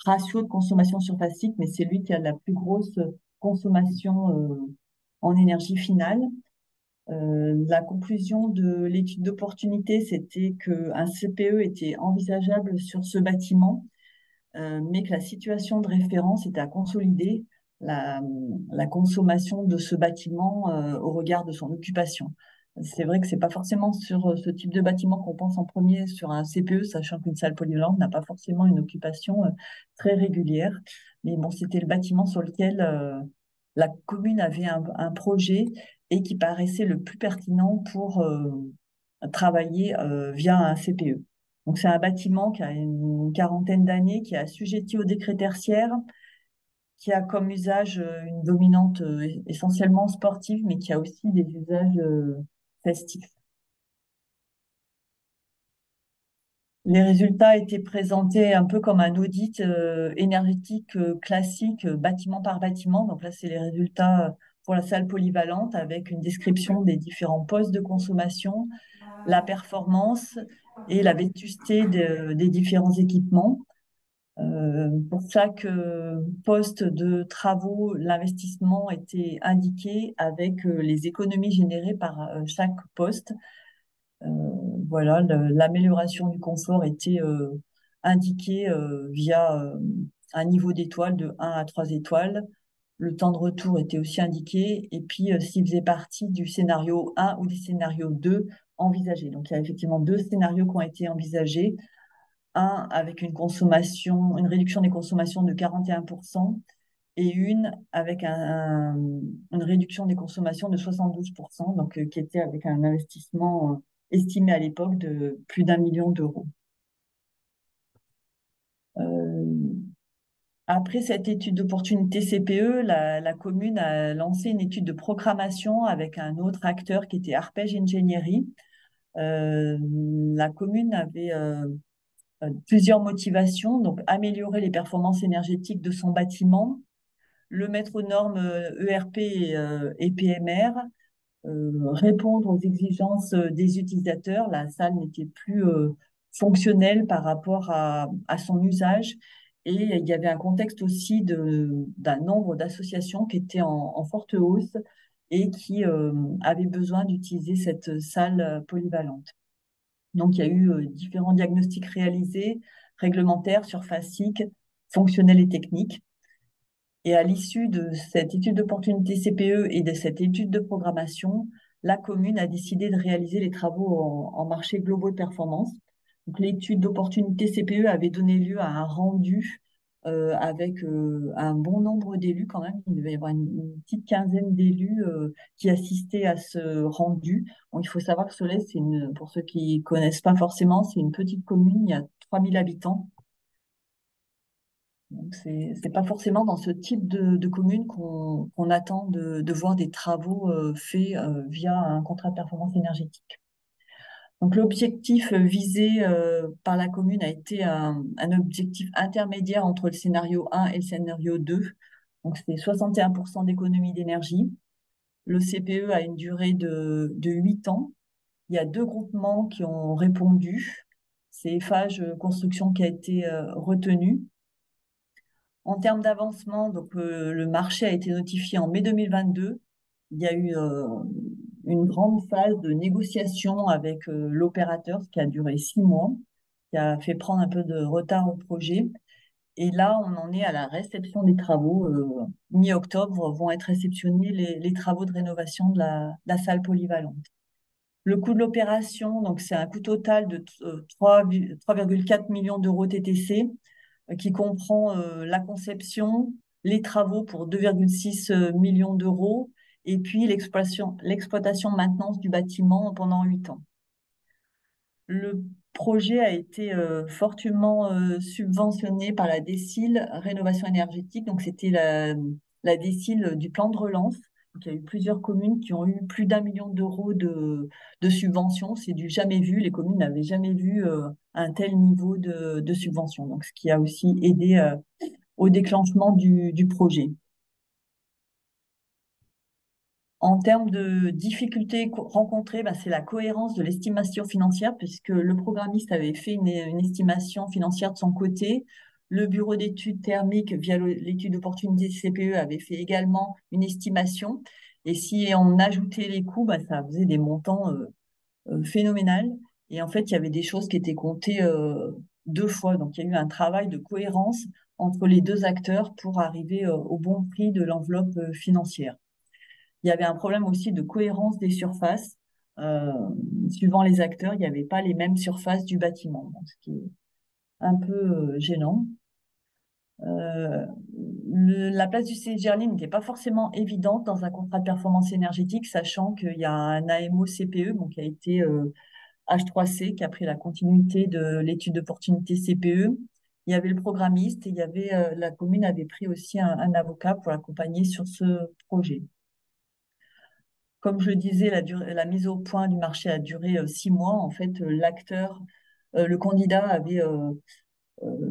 ratio de consommation surfacique, mais c'est lui qui a la plus grosse consommation en énergie finale. La conclusion de l'étude d'opportunité, c'était qu'un CPE était envisageable sur ce bâtiment, mais que la situation de référence était à consolider la consommation de ce bâtiment au regard de son occupation. C'est vrai que c'est pas forcément sur ce type de bâtiment qu'on pense en premier sur un CPE, sachant qu'une salle polyvalente n'a pas forcément une occupation très régulière. Mais bon, c'était le bâtiment sur lequel la commune avait un projet et qui paraissait le plus pertinent pour travailler via un CPE. Donc, c'est un bâtiment qui a une quarantaine d'années, qui est assujetti au décret tertiaire, qui a comme usage une dominante essentiellement sportive, mais qui a aussi des usages festifs. Les résultats étaient présentés un peu comme un audit énergétique classique, bâtiment par bâtiment. Donc là, c'est les résultats pour la salle polyvalente avec une description des différents postes de consommation, la performance et la vétusté des différents équipements. Pour chaque poste de travaux, l'investissement était indiqué avec les économies générées par chaque poste. Voilà, l'amélioration du confort était indiquée via un niveau d'étoiles de 1 à 3 étoiles. Le temps de retour était aussi indiqué et puis s'il faisait partie du scénario 1 ou du scénario 2 envisagé. Donc, il y a effectivement 2 scénarios qui ont été envisagés. Un avec une réduction des consommations de 41% et une avec une réduction des consommations de 72%, donc qui était avec un investissement estimé à l'époque de plus d'1 million d'euros. Après cette étude d'opportunité CPE, la commune a lancé une étude de programmation avec un autre acteur qui était Arpège Ingénierie. Euh, la commune avait plusieurs motivations, donc améliorer les performances énergétiques de son bâtiment, le mettre aux normes ERP et PMR, répondre aux exigences des utilisateurs. La salle n'était plus fonctionnelle par rapport à son usage. Et il y avait un contexte aussi d'un nombre d'associations qui étaient en forte hausse et qui avaient besoin d'utiliser cette salle polyvalente. Donc, il y a eu différents diagnostics réalisés, réglementaires, surfaciques, fonctionnels et techniques. Et à l'issue de cette étude d'opportunité CPE et de cette étude de programmation, la commune a décidé de réaliser les travaux en marché globaux de performance. Donc, l'étude d'opportunité CPE avait donné lieu à un rendu avec un bon nombre d'élus quand même. Il devait y avoir une petite quinzaine d'élus qui assistaient à ce rendu. Bon, il faut savoir que Solès, pour ceux qui connaissent pas forcément, c'est une petite commune, il y a 3000 habitants. Donc, c'est pas forcément dans ce type de commune qu'on attend de voir des travaux faits via un contrat de performance énergétique. Donc, l'objectif visé par la commune a été un objectif intermédiaire entre le scénario 1 et le scénario 2. Donc, c'est 61% d'économie d'énergie. Le CPE a une durée de 8 ans. Il y a 2 groupements qui ont répondu. C'est Eiffage Construction qui a été retenu. En termes d'avancement, donc le marché a été notifié en mai 2022. Il y a eu une grande phase de négociation avec l'opérateur, ce qui a duré 6 mois, qui a fait prendre un peu de retard au projet. Et là, on en est à la réception des travaux. Mi-octobre vont être réceptionnés les travaux de rénovation de la salle polyvalente. Le coût de l'opération, donc c'est un coût total de 3,4 millions d'euros TTC qui comprend la conception, les travaux pour 2,6 millions d'euros et puis l'exploitation maintenance du bâtiment pendant 8 ans. Le projet a été fortement subventionné par la DSIL Rénovation énergétique. Donc, c'était la DSIL du plan de relance. Donc, il y a eu plusieurs communes qui ont eu plus d'1 million d'euros de subventions. C'est du jamais vu. Les communes n'avaient jamais vu un tel niveau de subvention. Donc, ce qui a aussi aidé au déclenchement du projet. En termes de difficultés rencontrées, c'est la cohérence de l'estimation financière, puisque le programmiste avait fait une estimation financière de son côté. Le bureau d'études thermiques, via l'étude d'opportunité CPE, avait fait également une estimation. Et si on ajoutait les coûts, ça faisait des montants phénoménal. Et en fait, il y avait des choses qui étaient comptées 2 fois. Donc, il y a eu un travail de cohérence entre les 2 acteurs pour arriver au bon prix de l'enveloppe financière. Il y avait un problème aussi de cohérence des surfaces. Suivant les acteurs, il n'y avait pas les mêmes surfaces du bâtiment, ce qui est un peu gênant. La place du CGRLI n'était pas forcément évidente dans un contrat de performance énergétique, sachant qu'il y a un AMO CPE qui a été H3C, qui a pris la continuité de l'étude d'opportunité CPE. Il y avait le programmiste et il y avait, la commune avait pris aussi un avocat pour l'accompagner sur ce projet. Comme je le disais, la mise au point du marché a duré 6 mois. En fait, le candidat avait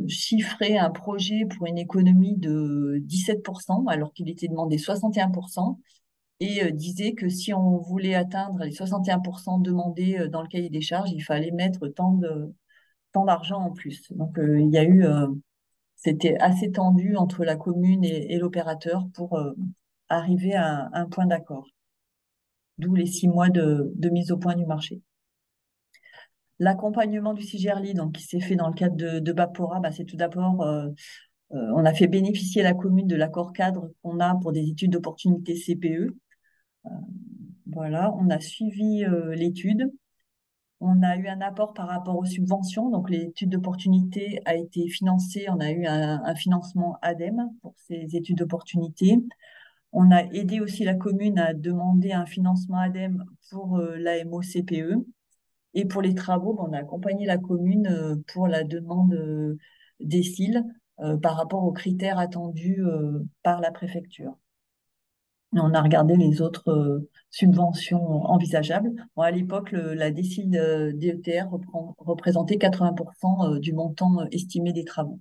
chiffré un projet pour une économie de 17%, alors qu'il était demandé 61%, et disait que si on voulait atteindre les 61% demandés dans le cahier des charges, il fallait mettre tant d'argent en plus. Donc, il y a eu, c'était assez tendu entre la commune et l'opérateur pour arriver à un point d'accord, d'où les 6 mois de mise au point du marché. L'accompagnement du CIGERLI, donc, qui s'est fait dans le cadre de Bapora, c'est tout d'abord, on a fait bénéficier la commune de l'accord cadre qu'on a pour des études d'opportunité CPE. Voilà, on a suivi l'étude. On a eu un apport par rapport aux subventions. Donc, l'étude d'opportunité a été financée. On a eu un financement ADEME pour ces études d'opportunité. On a aidé aussi la commune à demander un financement ADEME pour l'AMO CPE. Et pour les travaux, on a accompagné la commune pour la demande des CIL par rapport aux critères attendus par la préfecture. On a regardé les autres subventions envisageables. Bon, à l'époque, la décile DETR représentait 80% du montant estimé des travaux.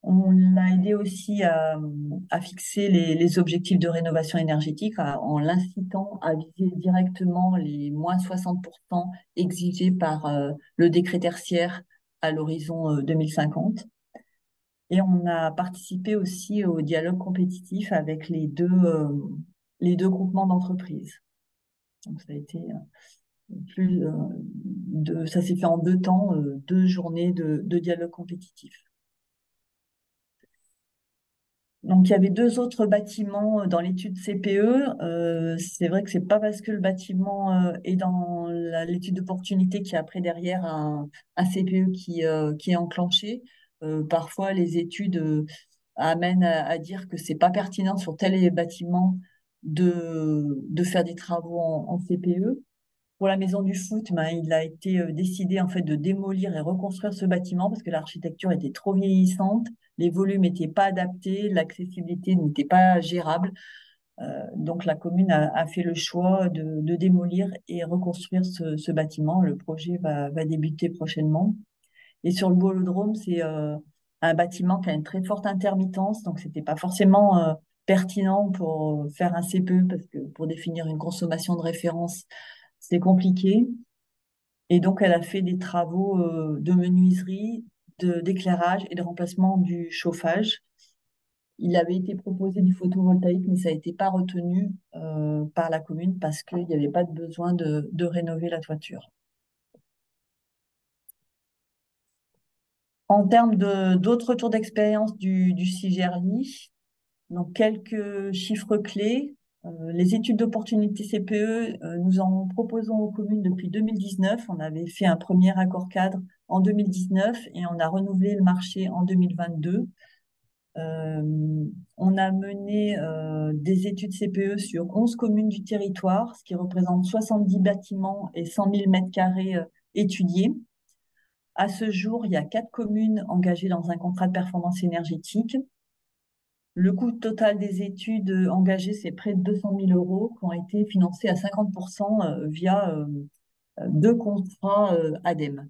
On l'a aidé aussi à fixer les objectifs de rénovation énergétique en l'incitant à viser directement les moins 60% exigés par le décret tertiaire à l'horizon 2050. Et on a participé aussi au dialogue compétitif avec les deux groupements d'entreprises. Donc ça a été ça s'est fait en 2 temps, 2 journées de dialogue compétitif. Donc, il y avait 2 autres bâtiments dans l'étude CPE. C'est vrai que c'est pas parce que le bâtiment est dans l'étude d'opportunité qu'il y a après derrière un CPE qui est enclenché. Parfois, les études amènent à dire que c'est pas pertinent sur tel bâtiment de faire des travaux en CPE. Pour la maison du foot, ben, il a été décidé en fait de démolir et reconstruire ce bâtiment parce que l'architecture était trop vieillissante, les volumes n'étaient pas adaptés, l'accessibilité n'était pas gérable. Donc la commune a fait le choix de démolir et reconstruire ce bâtiment. Le projet va débuter prochainement. Et sur le Bolodrome, c'est un bâtiment qui a une très forte intermittence, donc c'était pas forcément pertinent pour faire un CPE parce que pour définir une consommation de référence, c'est compliqué. Et donc, elle a fait des travaux de menuiserie, d'éclairage et de remplacement du chauffage. Il avait été proposé du photovoltaïque, mais ça n'a été pas retenu par la commune parce qu'il n'y avait pas de besoin de rénover la toiture. En termes d'autres retours d'expérience du CIGERLI, donc quelques chiffres clés. Les études d'opportunité CPE, nous en proposons aux communes depuis 2019. On avait fait un premier accord cadre en 2019 et on a renouvelé le marché en 2022. On a mené des études CPE sur 11 communes du territoire, ce qui représente 70 bâtiments et 100 000 mètres carrés étudiés. À ce jour, il y a 4 communes engagées dans un contrat de performance énergétique. Le coût total des études engagées, c'est près de 200 000 euros qui ont été financés à 50% via 2 contrats ADEME.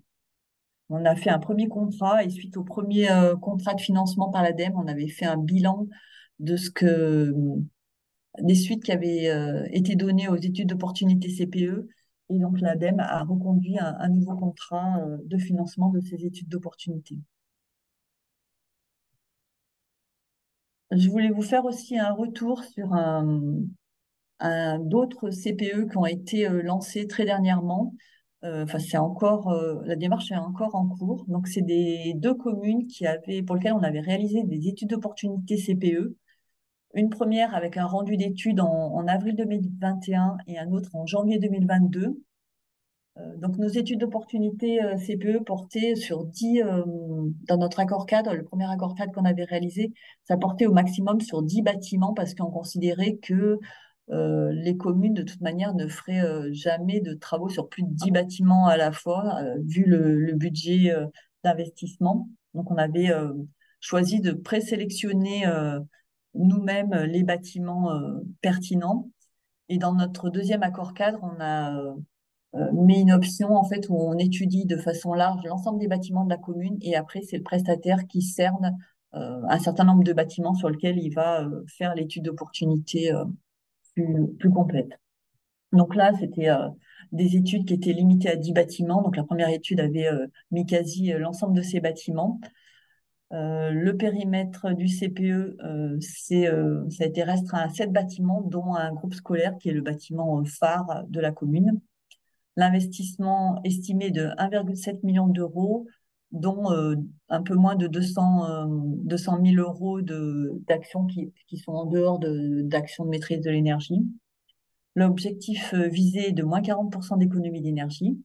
On a fait un premier contrat et suite au premier contrat de financement par l'ADEME, on avait fait un bilan de des suites qui avaient été données aux études d'opportunité CPE. Et donc l'ADEME a reconduit un nouveau contrat de financement de ces études d'opportunité. Je voulais vous faire aussi un retour sur d'autres CPE qui ont été lancés très dernièrement. Enfin, la démarche est encore en cours. Donc, c'est des 2 communes pour lesquelles on avait réalisé des études d'opportunité CPE. Une première avec un rendu d'études en avril 2021 et un autre en janvier 2022. Donc, nos études d'opportunité CPE portaient sur 10, dans notre accord cadre, le premier accord cadre qu'on avait réalisé, ça portait au maximum sur 10 bâtiments parce qu'on considérait que les communes, de toute manière, ne feraient jamais de travaux sur plus de 10 bâtiments à la fois, vu le budget d'investissement. Donc, on avait choisi de présélectionner nous-mêmes les bâtiments pertinents. Et dans notre deuxième accord cadre, on a mais une option en fait où on étudie de façon large l'ensemble des bâtiments de la commune et après c'est le prestataire qui cerne un certain nombre de bâtiments sur lesquels il va faire l'étude d'opportunité plus complète. Donc là, c'était des études qui étaient limitées à 10 bâtiments. Donc la première étude avait mis quasi l'ensemble de ces bâtiments. Le périmètre du CPE, ça a été restreint à 7 bâtiments, dont un groupe scolaire qui est le bâtiment phare de la commune. L'investissement estimé de 1,7 million d'euros, dont un peu moins de 200 000 euros d'actions qui sont en dehors d'actions de maîtrise de l'énergie. L'objectif visé est de moins 40% d'économie d'énergie.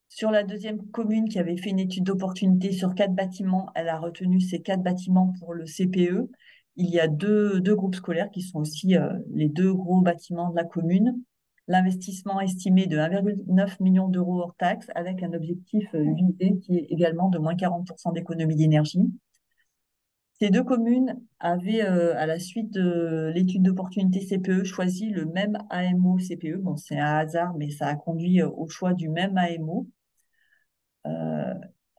Sur la deuxième commune qui avait fait une étude d'opportunité sur 4 bâtiments, elle a retenu ces 4 bâtiments pour le CPE. Il y a deux groupes scolaires qui sont aussi les 2 gros bâtiments de la commune. L'investissement estimé de 1,9 million d'euros hors taxes avec un objectif visé qui est également de moins 40% d'économie d'énergie. Ces deux communes avaient, à la suite de l'étude d'opportunité CPE, choisi le même AMO CPE. Bon, c'est un hasard, mais ça a conduit au choix du même AMO.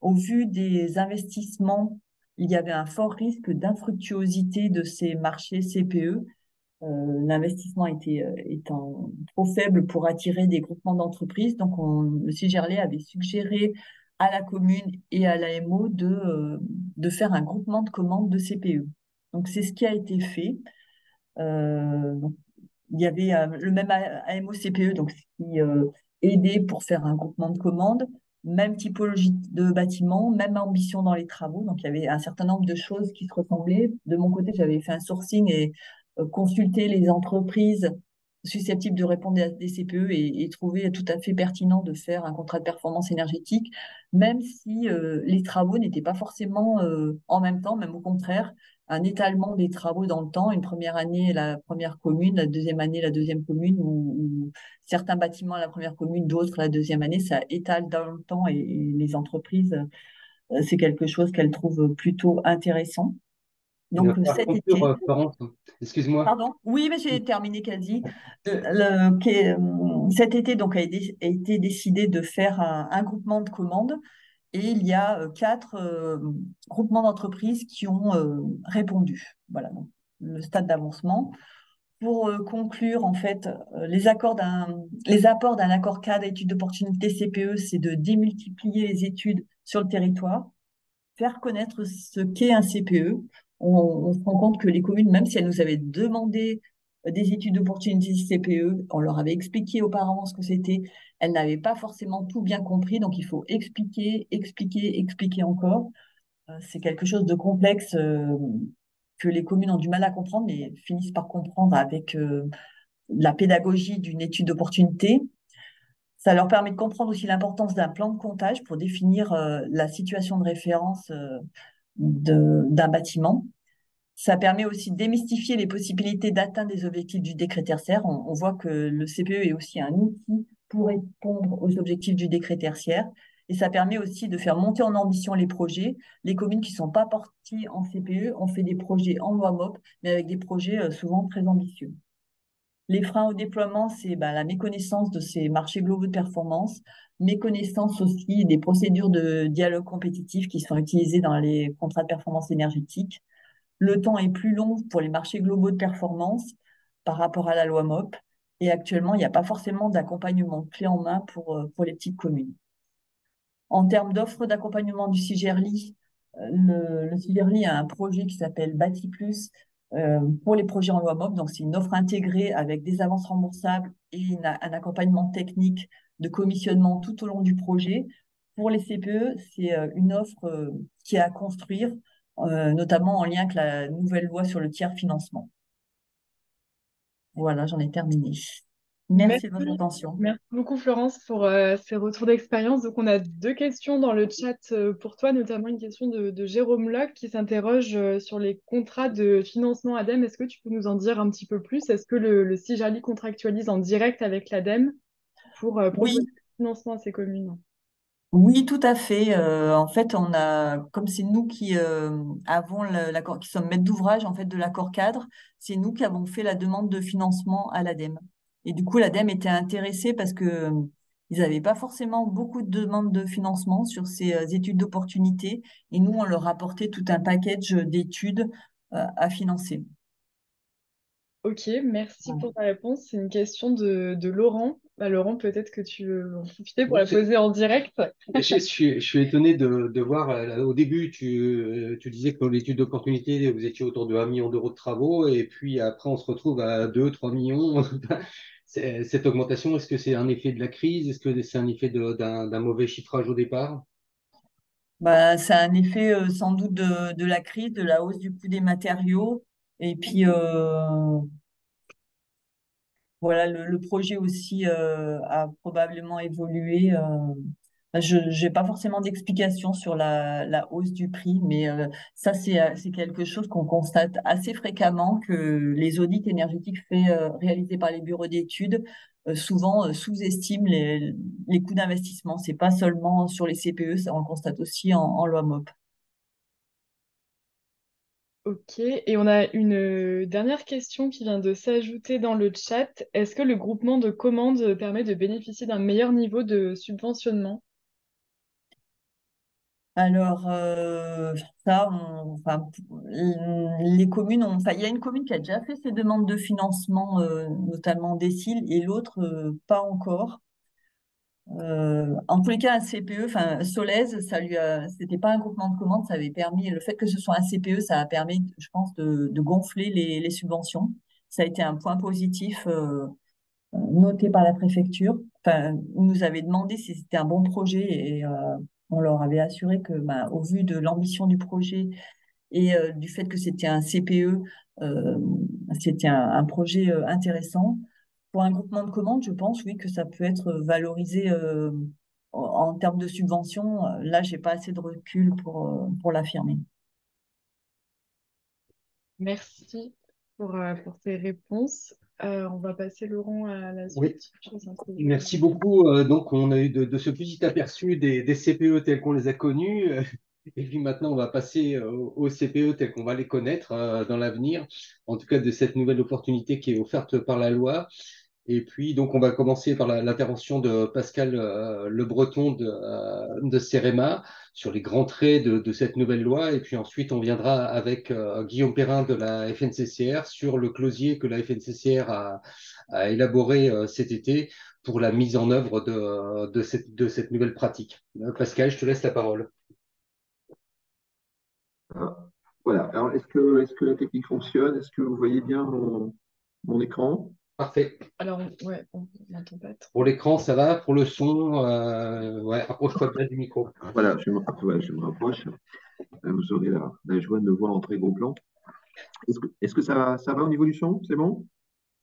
Au vu des investissements, il y avait un fort risque d'infructuosité de ces marchés CPE. L'investissement étant trop faible pour attirer des groupements d'entreprises. Donc, le CIGERLE avait suggéré à la commune et à l'AMO de faire un groupement de commandes de CPE. Donc, c'est ce qui a été fait. Donc, il y avait le même AMO CPE, donc ce qui aidait pour faire un groupement de commandes, même typologie de bâtiment, même ambition dans les travaux. Donc, il y avait un certain nombre de choses qui se ressemblaient. De mon côté, j'avais fait un sourcing et consulté les entreprises susceptibles de répondre à des CPE et trouvé tout à fait pertinent de faire un contrat de performance énergétique, même si les travaux n'étaient pas forcément en même temps, même au contraire un étalement des travaux dans le temps. Une première année, la première commune, la deuxième année, la deuxième commune, ou certains bâtiments, la première commune, d'autres, la deuxième année, ça étale dans le temps et les entreprises, c'est quelque chose qu'elles trouvent plutôt intéressant. Il va Donc falloir cet conclure, été, Florence. Excuse-moi. pardon, oui, mais j'ai terminé quasi. Cet été, donc, a été décidé de faire un groupement de commandes et il y a quatre groupements d'entreprises qui ont répondu. Voilà, donc, le stade d'avancement. Pour conclure, en fait, les apports d'un accord cadre études d'opportunité CPE, c'est de démultiplier les études sur le territoire, faire connaître ce qu'est un CPE. On se rend compte que les communes, même si elles nous avaient demandé des études d'opportunité CPE, on leur avait expliqué auparavant ce que c'était, elles n'avaient pas forcément tout bien compris, donc il faut expliquer, expliquer, expliquer encore. C'est quelque chose de complexe que les communes ont du mal à comprendre, mais finissent par comprendre avec la pédagogie d'une étude d'opportunité. Ça leur permet de comprendre aussi l'importance d'un plan de comptage pour définir la situation de référence d'un bâtiment. Ça permet aussi de démystifier les possibilités d'atteindre des objectifs du décret tertiaire. On voit que le CPE est aussi un outil pour répondre aux objectifs du décret tertiaire. Et ça permet aussi de faire monter en ambition les projets. Les communes qui ne sont pas parties en CPE ont fait des projets en loi MOP, mais avec des projets souvent très ambitieux. Les freins au déploiement, c'est la méconnaissance de ces marchés globaux de performance, méconnaissance aussi des procédures de dialogue compétitif qui sont utilisées dans les contrats de performance énergétique. Le temps est plus long pour les marchés globaux de performance par rapport à la loi MOP. Et actuellement, il n'y a pas forcément d'accompagnement clé en main pour les petites communes. En termes d'offres d'accompagnement du CIGERLI, le CIGERLI a un projet qui s'appelle Bâti Plus pour les projets en loi MOP. Donc, c'est une offre intégrée avec des avances remboursables et un accompagnement technique de commissionnement tout au long du projet. Pour les CPE, c'est une offre qui est à construire, notamment en lien avec la nouvelle loi sur le tiers financement. Voilà, j'en ai terminé. Merci de votre Merci. attention. Merci beaucoup Florence pour ces retours d'expérience. Donc on a deux questions dans le chat pour toi, notamment une question de Jérôme Locke qui s'interroge sur les contrats de financement ADEME. Est-ce que tu peux nous en dire un petit peu plus? Est-ce que le CIGERLI contractualise en direct avec l'ADEME pour proposer Oui, le financement à ces communes? oui, tout à fait. En fait, comme c'est nous qui avons l'accord, qui sommes maîtres d'ouvrage en fait de l'accord cadre, c'est nous qui avons fait la demande de financement à l'ADEME. Et du coup, l'ADEME était intéressée parce que ils n'avaient pas forcément beaucoup de demandes de financement sur ces études d'opportunité, et nous, on leur apportait tout un package d'études à financer. Ok, merci Voilà. pour ta réponse. C'est une question de Laurent. Laurent, peut-être que tu veux en profiter pour Oui, la poser en direct. je suis étonné de voir, au début, tu disais que dans l'étude d'opportunité, vous étiez autour de 1 million d'euros de travaux, et puis après, on se retrouve à 2, 3 millions. Cette augmentation, est-ce que c'est un effet de la crise? Est-ce que c'est un effet d'un mauvais chiffrage au départ? C'est un effet sans doute de la crise, de la hausse du coût des matériaux. Et puis, voilà, le projet aussi a probablement évolué. Je n'ai pas forcément d'explication sur la hausse du prix, mais ça, c'est quelque chose qu'on constate assez fréquemment, que les audits énergétiques réalisés par les bureaux d'études souvent sous-estiment les coûts d'investissement. C'est pas seulement sur les CPE, ça, on le constate aussi en loi MOP. Ok, et on a une dernière question qui vient de s'ajouter dans le chat. Est-ce que le groupement de commandes permet de bénéficier d'un meilleur niveau de subventionnement? Alors, ça, enfin, les communes enfin, il y a une commune qui a déjà fait ses demandes de financement, notamment Décile, et l'autre, pas encore. En tous les cas, un CPE, enfin, Solèze, c'était pas un groupement de commandes, ça avait permis, le fait que ce soit un CPE, ça a permis, je pense, de gonfler les subventions. Ça a été un point positif, noté par la préfecture. Enfin, ils nous avaient demandé si c'était un bon projet et on leur avait assuré que, bah, au vu de l'ambition du projet et du fait que c'était un CPE, euh, c'était un projet intéressant. Pour un groupement de commandes, je pense, oui, que ça peut être valorisé en termes de subvention. Là, j'ai pas assez de recul pour l'affirmer. Merci pour tes réponses. On va passer, Laurent, à la Oui, suite. Je pense que merci beaucoup. Donc, on a eu de ce petit aperçu des CPE tels qu'on les a connus. Et puis maintenant, on va passer aux CPE tels qu'on va les connaître dans l'avenir, en tout cas de cette nouvelle opportunité qui est offerte par la loi. Et puis, donc, on va commencer par l'intervention de Pascal Le Breton de CEREMA sur les grands traits de cette nouvelle loi. Et puis ensuite, on viendra avec Guillaume Perrin de la FNCCR sur le closier que la FNCCR a élaboré cet été pour la mise en œuvre de cette nouvelle pratique. Pascal, je te laisse la parole. Ah, voilà. Alors, est-ce que la technique fonctionne? Est-ce que vous voyez bien mon écran? Parfait. alors, ouais, on n'entend pas Pour trop. l'écran, ça va. Pour le son, ouais, approche-toi bien du micro. Voilà, voilà, je me rapproche. Vous aurez la joie de me voir en très gros plan. Est-ce que ça va au niveau du son? C'est bon?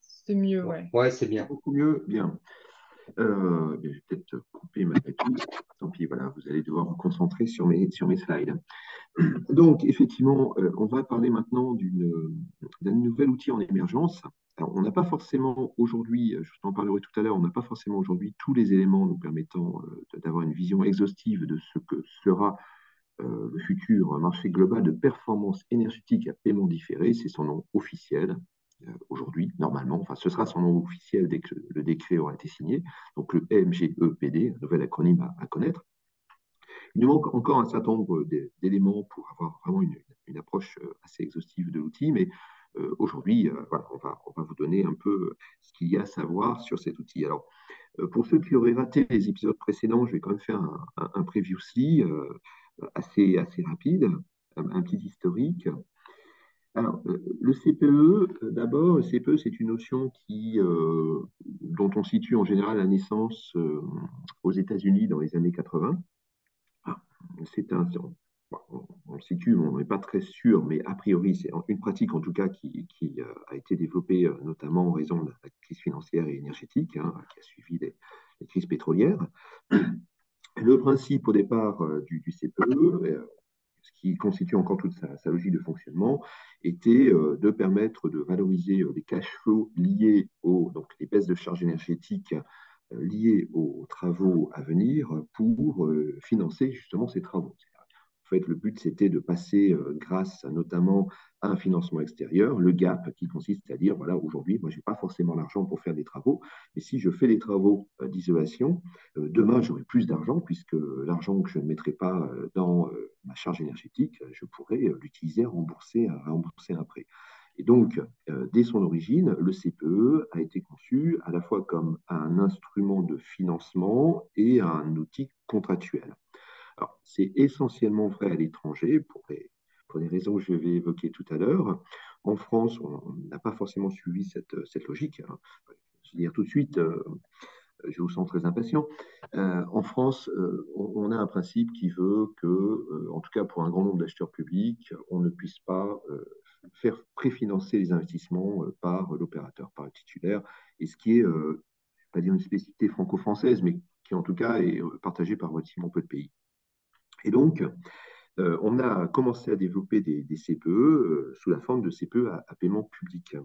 C'est mieux, ouais. Ouais, c'est bien. Beaucoup mieux? Bien. Je vais peut-être couper malgré tout. Tant pis, voilà, vous allez devoir vous concentrer sur mes slides. Donc, effectivement, on va parler maintenant d'un nouvel outil en émergence. Alors, on n'a pas forcément aujourd'hui, je t'en parlerai tout à l'heure, on n'a pas forcément aujourd'hui tous les éléments nous permettant d'avoir une vision exhaustive de ce que sera le futur marché global de performance énergétique à paiement différé. C'est son nom officiel aujourd'hui, normalement. Enfin, ce sera son nom officiel dès que le décret aura été signé. Donc, le MGEPD, un nouvel acronyme à connaître. Il nous manque encore un certain nombre d'éléments pour avoir vraiment une approche assez exhaustive de l'outil, mais aujourd'hui, voilà, on va vous donner un peu ce qu'il y a à savoir sur cet outil. Alors, pour ceux qui auraient raté les épisodes précédents, je vais quand même faire un previously assez rapide, un petit historique. Alors, le CPE, d'abord, le CPE, c'est une notion dont on situe en général la naissance aux États-Unis dans les années 80. Ah, c'est un, on le situe, on n'est pas très sûr, mais a priori, c'est une pratique en tout cas qui a été développée notamment en raison de la crise financière et énergétique qui a suivi les crises pétrolières. Le principe au départ du CPE, ce qui constitue encore toute sa logique de fonctionnement, était de permettre de valoriser les cash flows liés donc les baisses de charges énergétiques liées aux travaux à venir pour financer justement ces travaux. En fait, le but, c'était de passer, grâce notamment à un financement extérieur, le gap qui consiste à dire, voilà, aujourd'hui, moi, je n'ai pas forcément l'argent pour faire des travaux, mais si je fais des travaux d'isolation, demain, j'aurai plus d'argent, puisque l'argent que je ne mettrai pas dans ma charge énergétique, je pourrais l'utiliser à rembourser un prêt. Et donc, dès son origine, le CPE a été conçu à la fois comme un instrument de financement et un outil contractuel. Alors, c'est essentiellement vrai à l'étranger pour les raisons que je vais évoquer tout à l'heure. En France, on n'a pas forcément suivi cette logique. Je vais dire tout de suite, je vous sens très impatient. En France, on a un principe qui veut que, en tout cas pour un grand nombre d'acheteurs publics, on ne puisse pas faire préfinancer les investissements par l'opérateur, par le titulaire, et ce qui est, pas dire une spécificité franco-française, mais qui en tout cas est partagé par relativement peu de pays. Et donc, on a commencé à développer des CPE sous la forme de CPE à paiement public.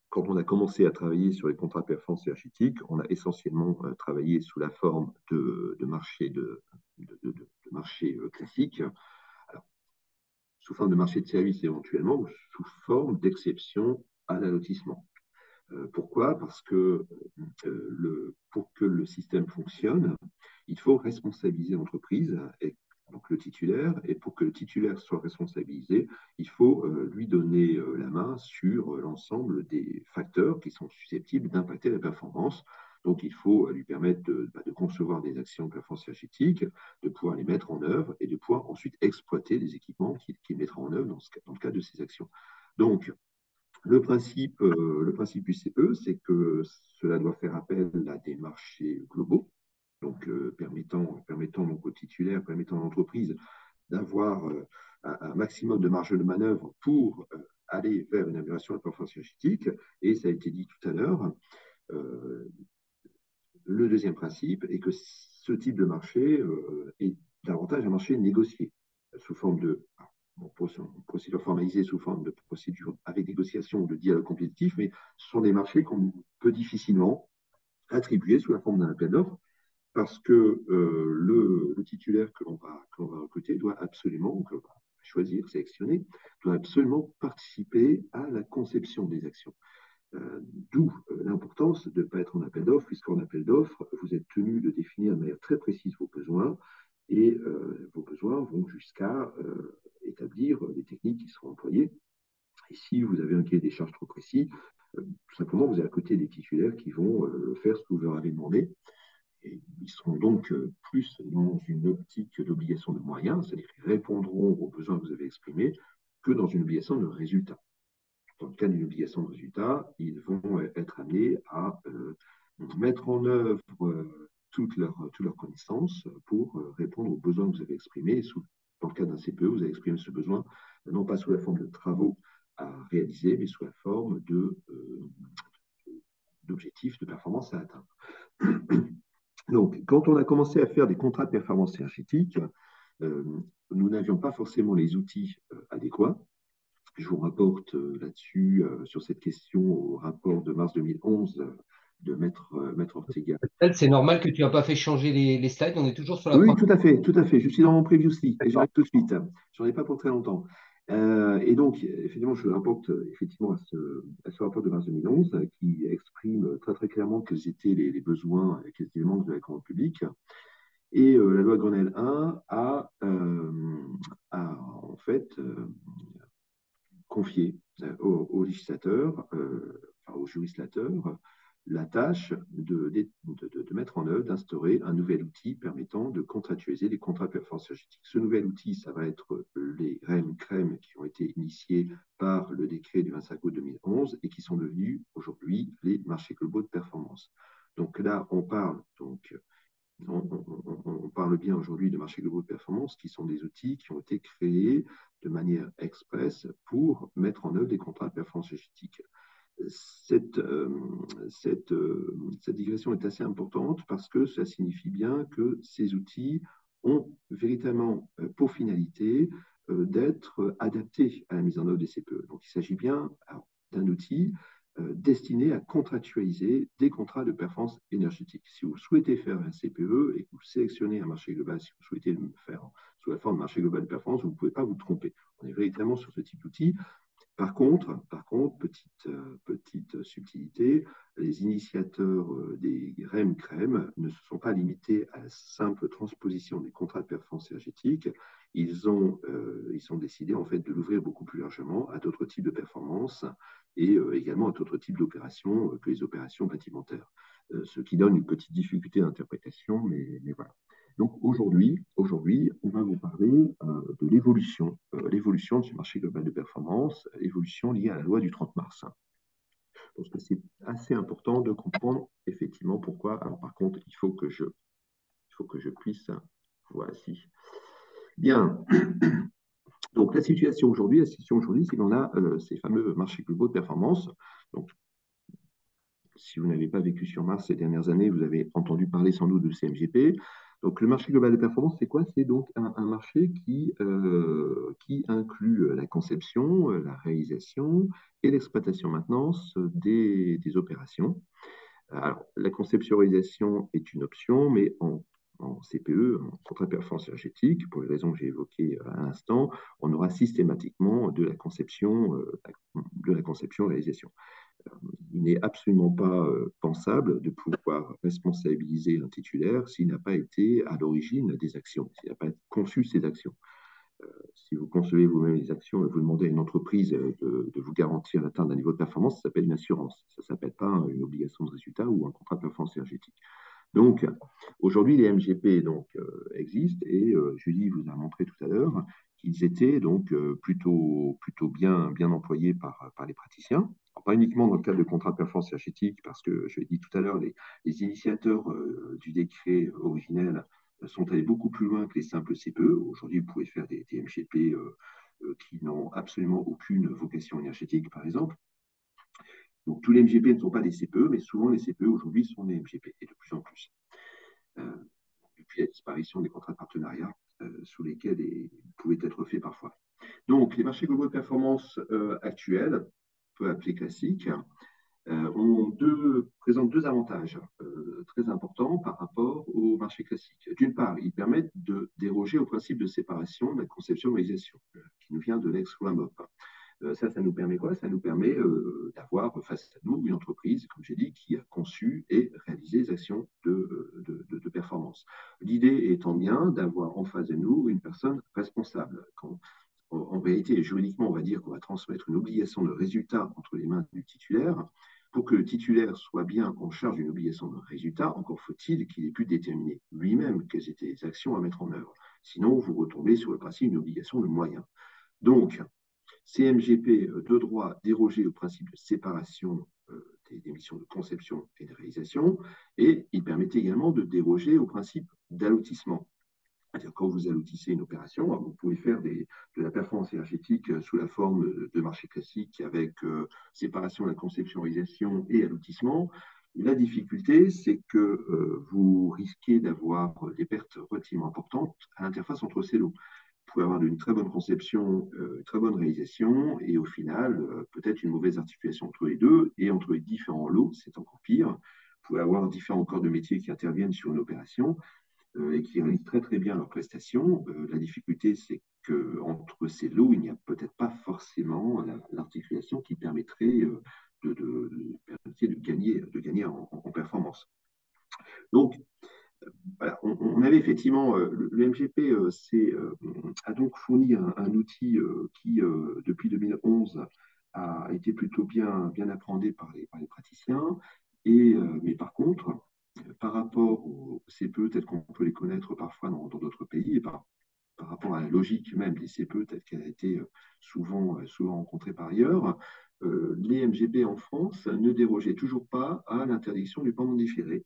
Quand on a commencé à travailler sur les contrats de performance énergétique, on a essentiellement travaillé sous la forme de marché, marché classique, alors, sous forme de marché de services éventuellement, ou sous forme d'exception à l'allotissement. Pourquoi? Parce que pour que le système fonctionne, il faut responsabiliser l'entreprise, et donc le titulaire, et pour que le titulaire soit responsabilisé, il faut lui donner la main sur l'ensemble des facteurs qui sont susceptibles d'impacter la performance. Donc, il faut lui permettre de concevoir des actions de performance énergétique, de pouvoir les mettre en œuvre et de pouvoir ensuite exploiter les équipements qu'il mettra en œuvre dans le cadre de ces actions. Donc, le principe du CPE, c'est que cela doit faire appel à des marchés globaux, donc permettant donc aux titulaires, permettant à l'entreprise d'avoir un maximum de marge de manœuvre pour aller vers une amélioration de la performance énergétique. Et ça a été dit tout à l'heure, le deuxième principe est que ce type de marché est davantage un marché négocié, sous forme de procédure formalisée, sous forme de procédure avec négociation ou de dialogue compétitif, mais ce sont des marchés qu'on peut difficilement attribuer sous la forme d'un appel d'offres, parce que le titulaire que l'on va recruter doit absolument, que l'on va choisir, sélectionner, doit absolument participer à la conception des actions. D'où l'importance de ne pas être en appel d'offres, puisqu'en appel d'offres, vous êtes tenu de définir de manière très précise vos besoins, et vos besoins vont jusqu'à établir les techniques qui seront employées. Et si vous avez un cahier des charges trop précis, tout simplement, vous avez à côté des titulaires qui vont faire ce que vous leur avez demandé. Et ils seront donc plus dans une optique d'obligation de moyens, c'est-à-dire qu'ils répondront aux besoins que vous avez exprimés, que dans une obligation de résultat. Dans le cas d'une obligation de résultat, ils vont être amenés à mettre en œuvre toutes leurs connaissances pour répondre aux besoins que vous avez exprimés. Et dans le cas d'un CPE, vous avez exprimé ce besoin, non pas sous la forme de travaux à réaliser, mais sous la forme d'objectifs de performance à atteindre. Donc, quand on a commencé à faire des contrats de performance énergétique, nous n'avions pas forcément les outils adéquats. Je vous rapporte là-dessus, sur cette question, au rapport de mars 2011 de Maître Ortega. C'est normal que tu n'as pas fait changer les slides, on est toujours sur la Oui, première. tout à fait. Je suis dans mon previously et j'arrive tout de suite. J'en ai pas pour très longtemps. Et donc, effectivement, je rapporte effectivement à ce rapport de mars 2011 qui exprime très très clairement quels étaient les besoins et quels étaient les manques de la commande publique. Et la loi Grenelle 1 a en fait confié aux législateurs, enfin aux jurislateurs, la tâche de mettre en œuvre, d'instaurer un nouvel outil permettant de contractualiser les contrats de performance énergétique. Ce nouvel outil, ça va être les REM-CREM qui ont été initiés par le décret du 25 août 2011 et qui sont devenus aujourd'hui les marchés globaux de performance. Donc là, on parle bien aujourd'hui de marchés globaux de performance qui sont des outils qui ont été créés de manière express pour mettre en œuvre des contrats de performance énergétique. Cette digression est assez importante parce que ça signifie bien que ces outils ont véritablement pour finalité d'être adaptés à la mise en œuvre des CPE. Donc il s'agit bien d'un outil destiné à contractualiser des contrats de performance énergétique. Si vous souhaitez faire un CPE et que vous sélectionnez un marché global, si vous souhaitez le faire sous la forme de marché global de performance, vous ne pouvez pas vous tromper. On est véritablement sur ce type d'outil. Par contre, petite subtilité, les initiateurs des REM-CREM ne se sont pas limités à la simple transposition des contrats de performance énergétique. Ils ont décidé en fait de l'ouvrir beaucoup plus largement à d'autres types de performances et également à d'autres types d'opérations que les opérations bâtimentaires. Ce qui donne une petite difficulté d'interprétation, mais voilà. Donc aujourd'hui, on va vous parler de l'évolution de ce marché global de performance, l'évolution liée à la loi du 30 mars. Je pense que c'est assez important de comprendre effectivement pourquoi. Alors par contre, il faut que je puisse. Voici. Bien. Donc la situation aujourd'hui, c'est qu'on a ces fameux marchés globaux de performance. Donc Si vous n'avez pas vécu sur Mars ces dernières années, vous avez entendu parler sans doute de CMGP. Donc, le marché global de performance, c'est quoi? C'est donc un marché qui inclut la conception, la réalisation et l'exploitation maintenance des opérations. Alors, la conceptualisation est une option, mais en CPE, en contrat de performance énergétique, pour les raisons que j'ai évoquées à l'instant, on aura systématiquement de la conception-réalisation. Il n'est absolument pas pensable de pouvoir responsabiliser un titulaire s'il n'a pas été à l'origine des actions, s'il n'a pas conçu ces actions. Si vous concevez vous-même les actions et vous demandez à une entreprise de vous garantir l'atteinte d'un niveau de performance, ça s'appelle une assurance. Ça ne s'appelle pas une obligation de résultat ou un contrat de performance énergétique. Donc, aujourd'hui, les MGP existent et Julie vous a montré tout à l'heure qu'ils étaient donc plutôt bien employés par les praticiens. Alors, pas uniquement dans le cadre de contrats de performance énergétique, parce que je l'ai dit tout à l'heure, les initiateurs du décret originel sont allés beaucoup plus loin que les simples CPE. Aujourd'hui, vous pouvez faire des MGP qui n'ont absolument aucune vocation énergétique, par exemple. Donc, tous les MGP ne sont pas des CPE, mais souvent les CPE aujourd'hui sont des MGP, et de plus en plus. Depuis la disparition des contrats de partenariat sous lesquels ils pouvaient être faits parfois. Donc, les marchés globaux de performance actuels, on peut appeler classiques, présentent deux avantages très importants par rapport aux marchés classiques. D'une part, ils permettent de déroger au principe de séparation de la conception-réalisation, qui nous vient de l'ex-FOAMOP. Ça nous permet quoi? Ça nous permet d'avoir face à nous une entreprise, comme j'ai dit, qui a conçu et réalisé des actions de performance. L'idée étant bien d'avoir en face de nous une personne responsable. En réalité, juridiquement, on va dire qu'on va transmettre une obligation de résultat entre les mains du titulaire. Pour que le titulaire soit bien en charge d'une obligation de résultat, encore faut-il qu'il ait pu déterminer lui-même quelles étaient les actions à mettre en œuvre. Sinon, vous retombez sur le principe d'une obligation de moyens. Donc, CMGP de droit déroger au principe de séparation des missions de conception et de réalisation, et il permettait également de déroger au principe d'allotissement. C'est-à-dire quand vous allotissez une opération, vous pouvez faire de la performance énergétique sous la forme de marché classique avec séparation de la conception-réalisation et allotissement. La difficulté, c'est que vous risquez d'avoir des pertes relativement importantes à l'interface entre ces lots. Vous pouvez avoir une très bonne conception, une très bonne réalisation, et au final, peut-être une mauvaise articulation entre les deux, et entre les différents lots, c'est encore pire. Vous pouvez avoir différents corps de métier qui interviennent sur une opération et qui réalisent très très bien leurs prestations. La difficulté, c'est qu'entre ces lots, il n'y a peut-être pas forcément l'articulation qui permettrait de gagner en performance. Donc, voilà, on avait effectivement, le MGP a donc fourni un outil qui, depuis 2011, a été plutôt bien appréhendé par les praticiens. Mais par contre, par rapport aux CPE tels qu'on peut les connaître parfois dans d'autres pays, et par rapport à la logique même des CPE telle qu'elle a été souvent rencontrée par ailleurs, les MGP en France ne dérogeaient toujours pas à l'interdiction du paiement différé.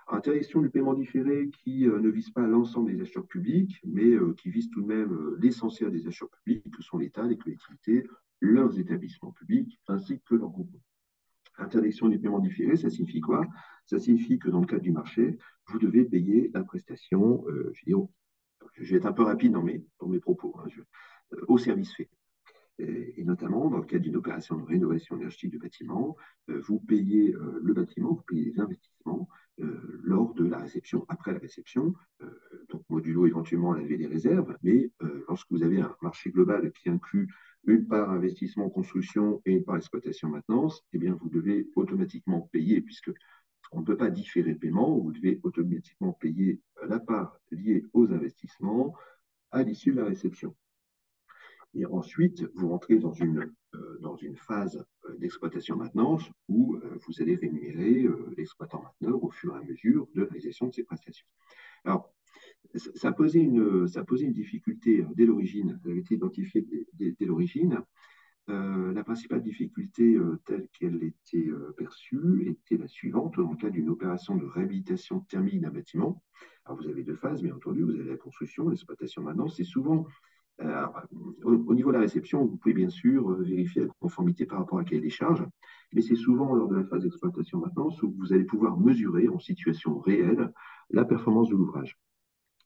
Interdiction du paiement différé qui ne vise pas l'ensemble des acheteurs publics, mais qui vise tout de même l'essentiel des acheteurs publics, que sont l'État, les collectivités, leurs établissements publics, ainsi que leurs groupements. Interdiction du paiement différé, ça signifie quoi? Ça signifie que dans le cadre du marché, vous devez payer la prestation, je vais être un peu rapide dans mes propos, au service fait. Et notamment, dans le cadre d'une opération de rénovation énergétique de bâtiment, vous payez le bâtiment, vous payez les investissements lors de la réception, après la réception, donc modulo éventuellement la levée des réserves, mais lorsque vous avez un marché global qui inclut une part investissement construction et une part exploitation maintenance, eh bien vous devez automatiquement payer, puisque on ne peut pas différer le paiement, vous devez automatiquement payer la part liée aux investissements à l'issue de la réception. Et ensuite, vous rentrez dans une phase d'exploitation-maintenance où vous allez rémunérer l'exploitant-mainteneur au fur et à mesure de la réalisation de ses prestations. Alors, ça posait une difficulté dès l'origine, ça avait été identifié dès l'origine. La principale difficulté telle qu'elle était perçue était la suivante. Dans le cas d'une opération de réhabilitation thermique d'un bâtiment, alors vous avez deux phases, bien entendu, vous avez la construction, l'exploitation-maintenance, c'est souvent au niveau de la réception, vous pouvez bien sûr vérifier la conformité par rapport à cahier des charges. mais c'est souvent lors de la phase d'exploitation maintenance où vous allez pouvoir mesurer en situation réelle la performance de l'ouvrage.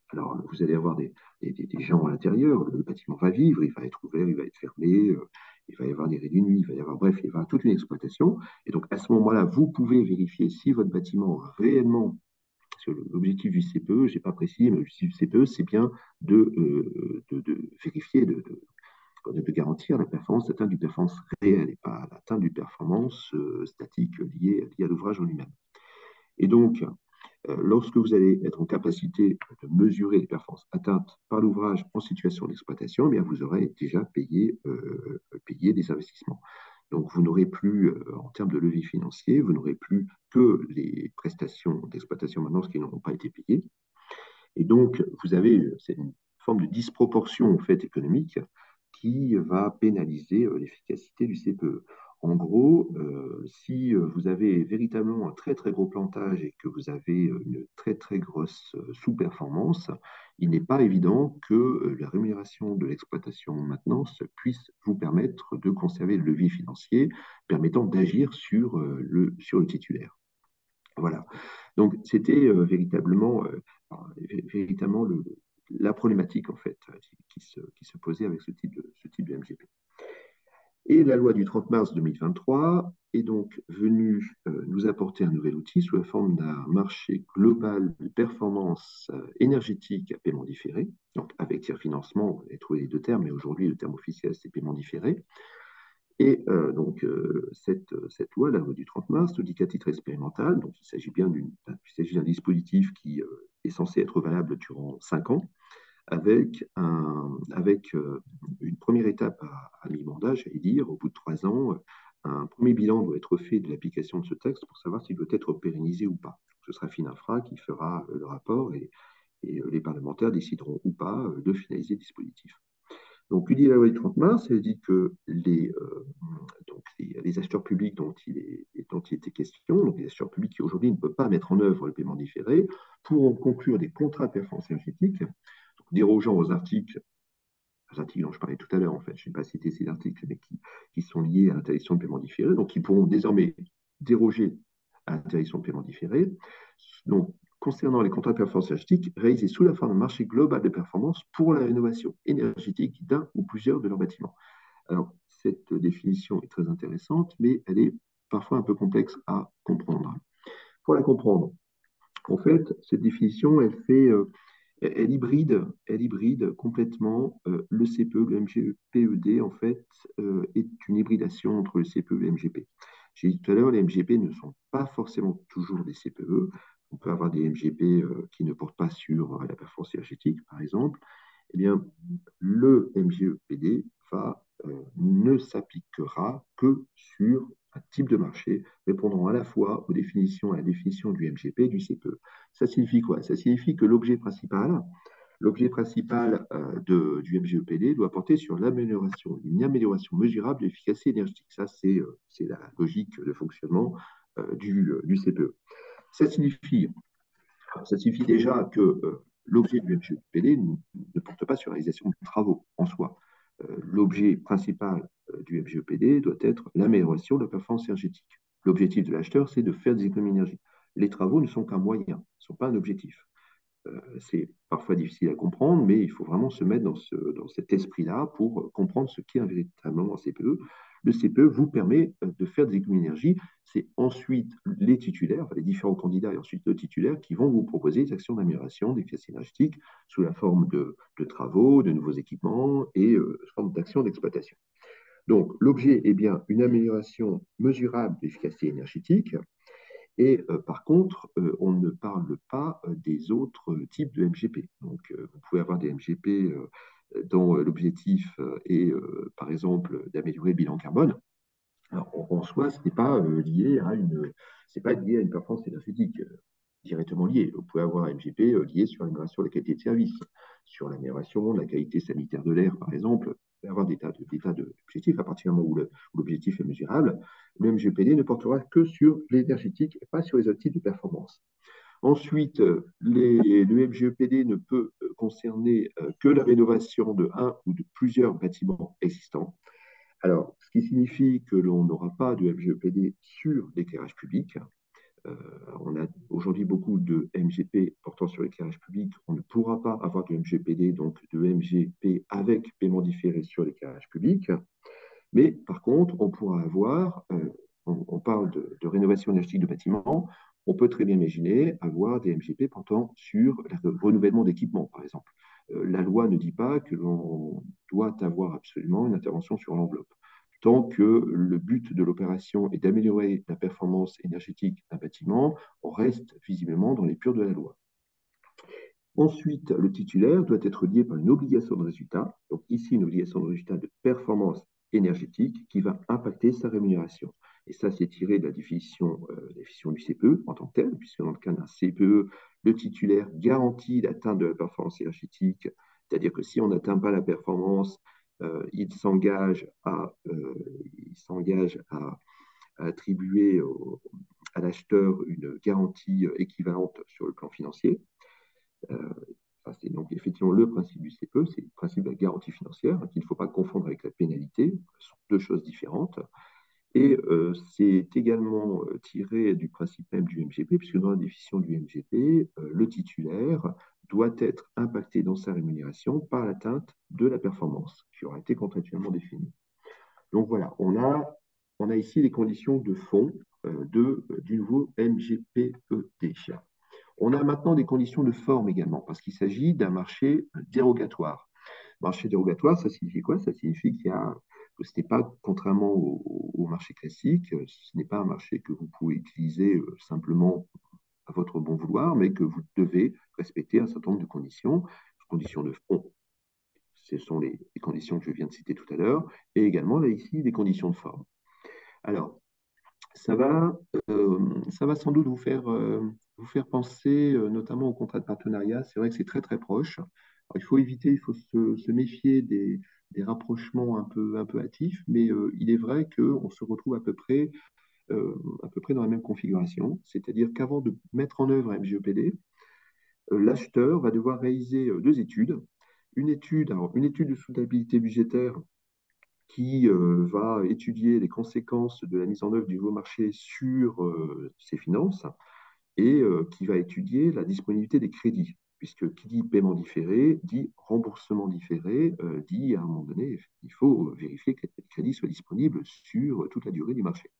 Alors, vous allez avoir des gens à l'intérieur, le bâtiment va vivre, il va être ouvert, il va être fermé, il va y avoir des raies de nuit, il va y avoir, bref, il va y avoir toute une exploitation. Et donc, à ce moment-là, vous pouvez vérifier si votre bâtiment réellement, parce que l'objectif du CPE, je n'ai pas précisé, mais l'objectif du CPE, c'est bien de vérifier, de garantir la performance, l'atteinte du performance réelle et pas l'atteinte du performance statique liée à l'ouvrage en lui-même. Et donc, lorsque vous allez être en capacité de mesurer les performances atteintes par l'ouvrage en situation d'exploitation, eh bien, vous aurez déjà payé des investissements. Donc, vous n'aurez plus, en termes de levier financier, vous n'aurez plus que les prestations d'exploitation maintenance qui n'auront pas été payées. Et donc, vous avez une forme de disproportion en fait, économique qui va pénaliser l'efficacité du CPE. En gros, si vous avez véritablement un très très gros plantage et que vous avez une très très grosse sous-performance, il n'est pas évident que la rémunération de l'exploitation maintenance puisse vous permettre de conserver le levier financier permettant d'agir sur le titulaire. Voilà. Donc, c'était véritablement la problématique en fait, qui se posait avec ce type de MGP. Et la loi du 30 mars 2023 est donc venue nous apporter un nouvel outil sous la forme d'un marché global de performance énergétique à paiement différé. Donc, avec tiers-financement, vous avez trouvé les deux termes, mais aujourd'hui, le terme officiel, c'est paiement différé. Et cette loi, la loi du 30 mars, nous dit qu'à titre expérimental, donc il s'agit d'un dispositif qui est censé être valable durant 5 ans, avec une première étape à mi-mandat, j'allais dire, au bout de 3 ans, un premier bilan doit être fait de l'application de ce texte pour savoir s'il doit être pérennisé ou pas. Ce sera Finafra qui fera le rapport et les parlementaires décideront ou pas de finaliser le dispositif. Donc, la loi du 30 mars, elle dit que les acheteurs publics dont il était question, donc les acheteurs publics qui aujourd'hui ne peuvent pas mettre en œuvre le paiement différé, pourront conclure des contrats de performance énergétique, dérogeant aux articles dont je parlais tout à l'heure, en fait, je n'ai pas cité ces articles, mais qui sont liés à l'interdiction de paiement différé, donc ils pourront désormais déroger à l'interdiction de paiement différé. Donc, concernant les contrats de performance énergétique réalisés sous la forme d'un marché global de performance pour la rénovation énergétique d'un ou plusieurs de leurs bâtiments. Alors, cette définition est très intéressante, mais elle est parfois un peu complexe à comprendre. Pour la comprendre, en fait, cette définition, elle hybride complètement le CPE, le MGPED, en fait, est une hybridation entre le CPE et le MGP. J'ai dit tout à l'heure, les MGP ne sont pas forcément toujours des CPE. On peut avoir des MGP qui ne portent pas sur la performance énergétique, par exemple. Eh bien, le MGEPD ne s'appliquera que sur un type de marché répondant à la fois à la définition du MGP et du CPE. Ça signifie quoi? Ça signifie que l'objet principal du MGEPD doit porter sur une amélioration mesurable de l'efficacité énergétique. Ça, c'est la logique de fonctionnement du CPE. Ça signifie déjà que l'objet du MGEPD ne porte pas sur la réalisation de travaux en soi. L'objet principal du MGEPD doit être l'amélioration de la performance énergétique. L'objectif de l'acheteur, c'est de faire des économies d'énergie. Les travaux ne sont qu'un moyen, ne sont pas un objectif. C'est parfois difficile à comprendre, mais il faut vraiment se mettre dans cet esprit-là pour comprendre ce qu'est véritablement un CPE. Le CPE vous permet de faire des économies d'énergie. C'est ensuite les titulaires, les différents candidats et ensuite le titulaire qui vont vous proposer des actions d'amélioration d'efficacité énergétique sous la forme de travaux, de nouveaux équipements et sous forme d'actions d'exploitation. Donc, l'objet est bien une amélioration mesurable d'efficacité énergétique. Et par contre, on ne parle pas des autres types de MGP. Donc, vous pouvez avoir des MGP dont l'objectif est, par exemple, d'améliorer le bilan carbone. Alors, en soi, ce n'est pas lié à une performance énergétique directement liée. Vous pouvez avoir un MGP lié sur l'amélioration de la qualité de service, sur l'amélioration de la qualité sanitaire de l'air, par exemple. Vous pouvez avoir des tas d'objectifs à partir du moment où l'objectif est mesurable. Le MGPD ne portera que sur l'énergétique et pas sur les autres types de performance. Ensuite, le MGEPD ne peut concerner que la rénovation de un ou de plusieurs bâtiments existants. Alors, ce qui signifie que l'on n'aura pas de MGEPD sur l'éclairage public. On a aujourd'hui beaucoup de MGP portant sur l'éclairage public. On ne pourra pas avoir de MGPD, donc de MGP avec paiement différé sur l'éclairage public. Mais par contre, on pourra avoir, on parle de rénovation énergétique de bâtiments, on peut très bien imaginer avoir des MGP portant sur le renouvellement d'équipements, par exemple. La loi ne dit pas que l'on doit avoir absolument une intervention sur l'enveloppe. Tant que le but de l'opération est d'améliorer la performance énergétique d'un bâtiment, on reste visiblement dans les purs de la loi. Ensuite, le titulaire doit être lié par une obligation de résultat. Donc ici, une obligation de résultat de performance énergétique qui va impacter sa rémunération. Et ça, c'est tiré de la définition du CPE en tant que tel, puisque dans le cas d'un CPE, le titulaire garantit l'atteinte de la performance énergétique, c'est-à-dire que si on n'atteint pas la performance, il s'engage à attribuer à l'acheteur une garantie équivalente sur le plan financier. C'est donc effectivement le principe du CPE, c'est le principe de la garantie financière, qu'il ne faut pas confondre avec la pénalité, ce sont deux choses différentes. Et c'est également tiré du principe même du MGP, puisque dans la définition du MGP, le titulaire doit être impacté dans sa rémunération par l'atteinte de la performance qui aura été contractuellement définie. Donc voilà, on a ici les conditions de fond du nouveau MGPED. On a maintenant des conditions de forme également, parce qu'il s'agit d'un marché dérogatoire. Marché dérogatoire, ça signifie quoi? Ça signifie que ce n'est pas, contrairement au marché classique, ce n'est pas un marché que vous pouvez utiliser simplement à votre bon vouloir, mais que vous devez respecter un certain nombre de conditions. Conditions de fond, ce sont les conditions que je viens de citer tout à l'heure, et également là ici des conditions de forme. Alors, ça va sans doute vous faire penser notamment au contrat de partenariat. C'est vrai que c'est très très proche. Alors, il faut se méfier des rapprochements un peu hâtifs, mais il est vrai qu'on se retrouve à peu près dans la même configuration. C'est-à-dire qu'avant de mettre en œuvre un MGEPD, l'acheteur va devoir réaliser deux études. Une étude de soutenabilité budgétaire qui va étudier les conséquences de la mise en œuvre du nouveau marché sur ses finances et qui va étudier la disponibilité des crédits, puisque qui dit paiement différé dit remboursement différé, dit à un moment donné, il faut vérifier que les crédits soient disponibles sur toute la durée du marché.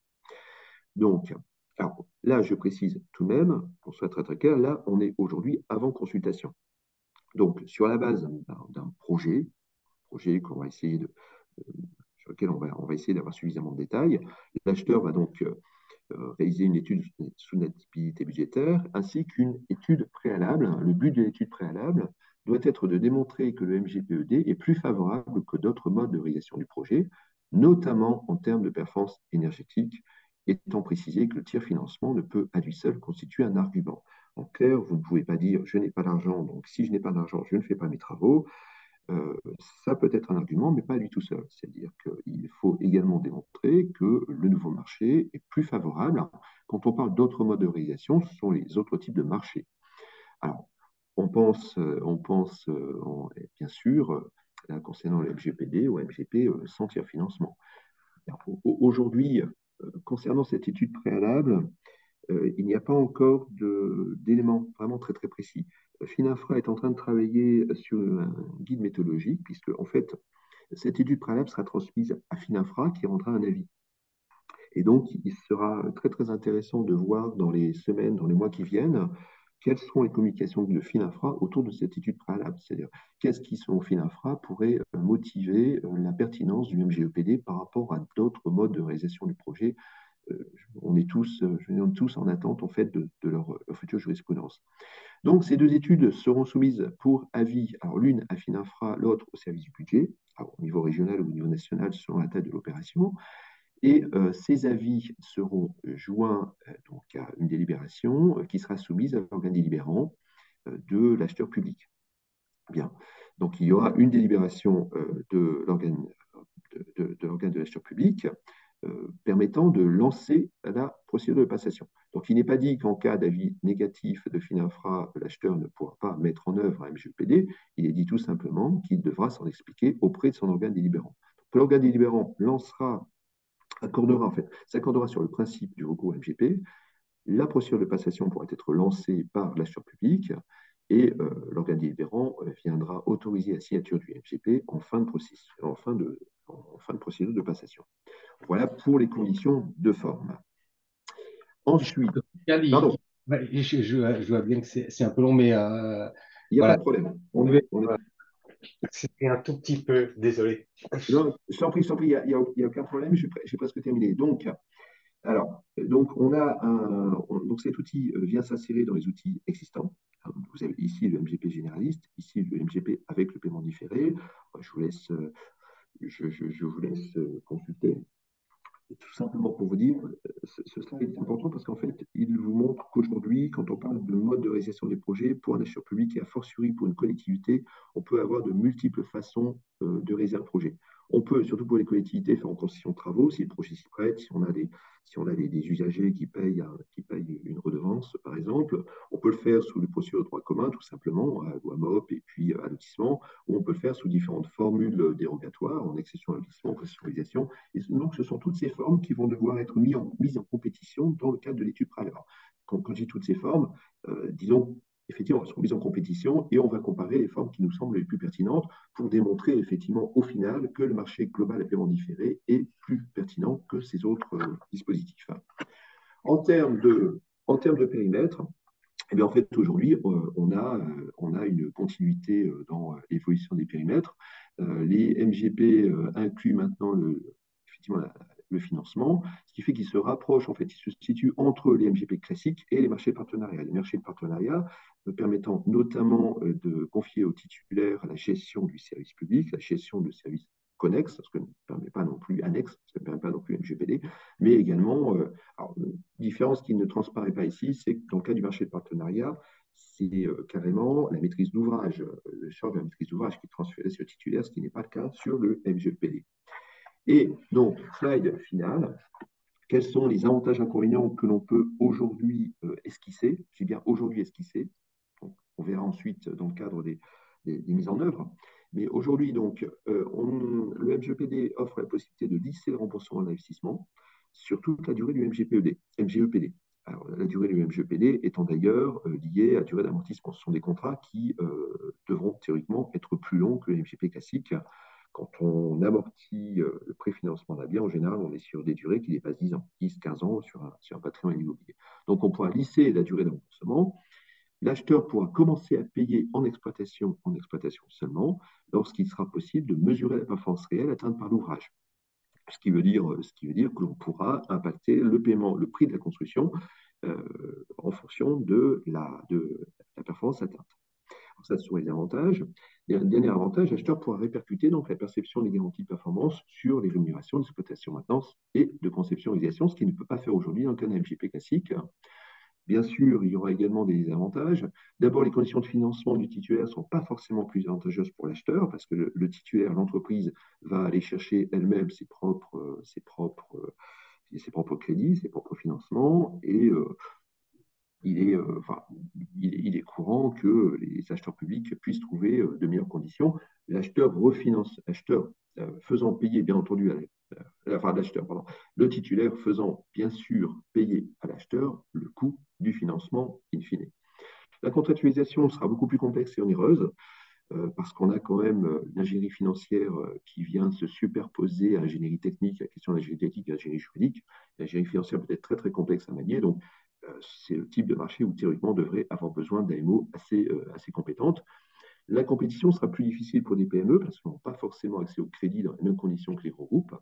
Donc, alors, là, je précise tout de même, qu'on soit très très clair, là, on est aujourd'hui avant consultation. Donc, sur la base d'un projet qu'on va essayer sur lequel on va essayer d'avoir suffisamment de détails, l'acheteur va donc réaliser une étude de soutenabilité budgétaire ainsi qu'une étude préalable. Le but de l'étude préalable doit être de démontrer que le MGPED est plus favorable que d'autres modes de réalisation du projet, notamment en termes de performance énergétique, étant précisé que le tiers financement ne peut à lui seul constituer un argument. En clair, vous ne pouvez pas dire je n'ai pas d'argent, donc si je n'ai pas d'argent, je ne fais pas mes travaux. Ça peut être un argument, mais pas à lui tout seul. C'est-à-dire qu'il faut également démontrer que le nouveau marché est plus favorable. Quand on parle d'autres modes de réalisation, ce sont les autres types de marchés. Alors, on pense bien sûr, là, concernant le MGPD ou MGP sans tiers financement. Aujourd'hui, concernant cette étude préalable, il n'y a pas encore d'éléments vraiment très très précis. Finafra est en train de travailler sur un guide méthodologique, puisque en fait, cette étude préalable sera transmise à Finafra qui rendra un avis. Et donc, il sera très très intéressant de voir dans les semaines, dans les mois qui viennent, quelles seront les communications de Finafra autour de cette étude préalable. C'est-à-dire, qu'est-ce qui, selon Finafra, pourrait motiver la pertinence du MGEPD par rapport à d'autres modes de réalisation du projet. On est tous en attente en fait de leur future jurisprudence. Donc ces deux études seront soumises pour avis, alors l'une à Finafra, l'autre au service du budget, au niveau régional ou au niveau national selon la taille de l'opération. Et ces avis seront joints donc à une délibération qui sera soumise à l'organe délibérant de l'acheteur public. Bien. Donc il y aura une délibération de l'organe de l'acheteur public permettant de lancer la procédure de passation. Donc, il n'est pas dit qu'en cas d'avis négatif de Finafra, l'acheteur ne pourra pas mettre en œuvre un MGEPD. Il est dit tout simplement qu'il devra s'en expliquer auprès de son organe délibérant. L'organe délibérant s'accordera sur le principe du recours MGP. La procédure de passation pourra être lancée par l'acheteur public et l'organe délibérant viendra autoriser la signature du MGP en fin de procédure de passation. Voilà pour les conditions de forme. Ensuite, pardon, Ouais, je vois bien que c'est un peu long, mais il n'y a pas voilà. de problème. C'était un tout petit peu, désolé. Non, je t'en prie, il n'y a aucun problème, j'ai presque terminé. Donc, donc cet outil vient s'insérer dans les outils existants. Vous avez ici le MGP généraliste, ici le MGP avec le paiement différé. Je vous laisse consulter. Et tout simplement pour vous dire, ce slide est important parce qu'en fait, il vous montre qu'aujourd'hui, quand on parle de mode de réalisation des projets, pour un acheteur public et a fortiori pour une collectivité, on peut avoir de multiples façons de réaliser un projet. On peut, surtout pour les collectivités, faire en concession de travaux, si le projet s'y prête, si on a des usagers qui payent une redevance, par exemple. On peut le faire sous les procédures de droit commun, tout simplement, à loi MOP et puis à lotissement, ou on peut le faire sous différentes formules dérogatoires, en accession à lotissement, professionnalisation. Et donc, ce sont toutes ces formes qui vont devoir être mises en compétition dans le cadre de l'étude préalable. Quand je dis toutes ces formes, disons, effectivement, elles seront mises en compétition et on va comparer les formes qui nous semblent les plus pertinentes pour démontrer effectivement au final que le marché global à paiement différé est plus pertinent que ces autres dispositifs. En termes de périmètre, eh bien, en fait, aujourd'hui, on a une continuité dans l'évolution des périmètres. Les MGP incluent maintenant effectivement le financement, ce qui fait qu'ils se rapprochent, en fait, ils se situent entre les MGP classiques et les marchés de partenariat. Les marchés de partenariat permettant notamment de confier aux titulaires la gestion du service public, la gestion de services connexes, ce que ne permet pas non plus annexe, ce que ne permet pas non plus MGPD, mais également, différence qui ne transparaît pas ici, c'est que dans le cas du marché de partenariat, c'est carrément la maîtrise d'ouvrage, le charge de la maîtrise d'ouvrage qui est transféré sur le titulaire, ce qui n'est pas le cas sur le MGPD. Et donc, slide final, quels sont les avantages et inconvénients que l'on peut aujourd'hui esquisser? J'ai bien aujourd'hui esquissé. Donc, on verra ensuite dans le cadre des mises en œuvre. Mais aujourd'hui, donc, le MGEPD offre la possibilité de lisser le remboursement de l'investissement sur toute la durée du MGEPD. Alors, la durée du MGEPD étant d'ailleurs liée à la durée d'amortissement. Ce sont des contrats qui devront théoriquement être plus longs que le MGP classique. Quand on amortit le préfinancement d'un bien, en général, on est sur des durées qui dépassent 10 ans, 10, 15 ans sur un patrimoine immobilier. Donc, on pourra lisser la durée d'amortissement. L'acheteur pourra commencer à payer en exploitation seulement, lorsqu'il sera possible de mesurer la performance réelle atteinte par l'ouvrage. Ce qui veut dire que l'on pourra impacter le paiement, le prix de la construction en fonction de la performance atteinte. Alors ça, ce sont les avantages. Et un dernier avantage, l'acheteur pourra répercuter donc la perception des garanties de performance sur les rémunérations d'exploitation, maintenance et de conception et réalisation, ce qu'il ne peut pas faire aujourd'hui dans le cas d'un MGP classique. Bien sûr, il y aura également des désavantages. D'abord, les conditions de financement du titulaire ne sont pas forcément plus avantageuses pour l'acheteur parce que le titulaire, l'entreprise, va aller chercher elle-même ses propres crédits, ses propres financements et il est courant que les acheteurs publics puissent trouver de meilleures conditions. L'acheteur refinance, faisant payer, bien entendu, le titulaire faisant bien sûr payer à l'acheteur le coût du financement in fine. La contractualisation sera beaucoup plus complexe et onéreuse parce qu'on a quand même l'ingénierie financière qui vient se superposer à l'ingénierie technique, la question de l'ingénierie technique et l'ingénierie juridique. L'ingénierie financière peut être très très complexe à manier, donc c'est le type de marché où théoriquement on devrait avoir besoin d'AMO assez compétentes. La compétition sera plus difficile pour des PME parce qu'ils n'ont pas forcément accès au crédit dans les mêmes conditions que les gros groupes.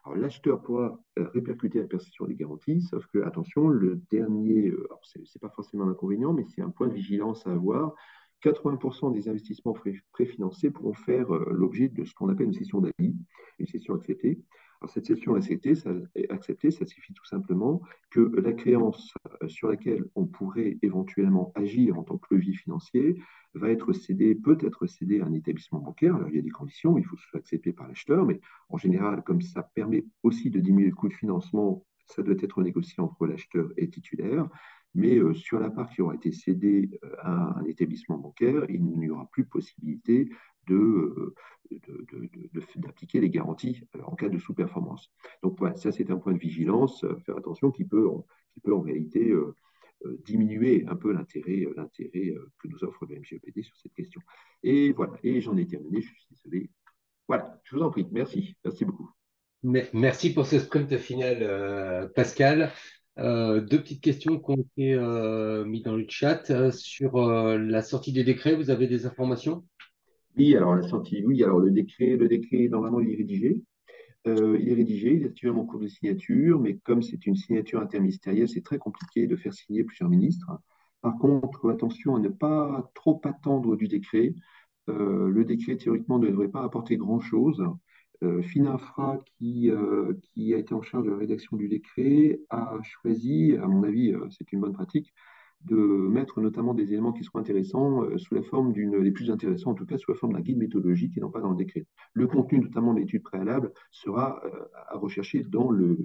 Alors, l'acheteur pourra répercuter la perception des garanties, sauf que, attention, le dernier, ce n'est pas forcément un inconvénient, mais c'est un point de vigilance à avoir. 80% des investissements préfinancés pourront faire l'objet de ce qu'on appelle une cession d'avis, une cession acceptée. Alors, cette cession acceptée, ça signifie tout simplement que la créance sur laquelle on pourrait éventuellement agir en tant que levier financier peut être cédée à un établissement bancaire. Alors, il y a des conditions, il faut que ce soit accepté par l'acheteur, mais en général, comme ça permet aussi de diminuer le coût de financement, ça doit être négocié entre l'acheteur et le titulaire. Mais sur la part qui aura été cédée à un établissement bancaire, il n'y aura plus possibilité d'appliquer les garanties en cas de sous-performance. Donc voilà, ça c'est un point de vigilance, faire attention qui peut en réalité diminuer un peu l'intérêt que nous offre le MGEPD sur cette question. Et voilà, et j'en ai terminé, je suis désolé. Voilà, je vous en prie, merci beaucoup. Merci pour ce sprint final, Pascal. Deux petites questions qui ont été mises dans le chat. Sur la sortie des décrets, vous avez des informations? Oui, alors la sortie, oui, alors le décret, normalement, il est rédigé, il est actuellement en cours de signature, mais comme c'est une signature interministérielle, c'est très compliqué de faire signer plusieurs ministres. Par contre, attention à ne pas trop attendre du décret. Le décret, théoriquement, ne devrait pas apporter grand-chose. Finafra, qui a été en charge de la rédaction du décret, a choisi, à mon avis, c'est une bonne pratique, de mettre notamment des éléments qui seront intéressants sous la forme les plus intéressants, en tout cas sous la forme d'un guide méthodologique et non pas dans le décret. Le contenu, notamment de l'étude préalable, sera à rechercher dans le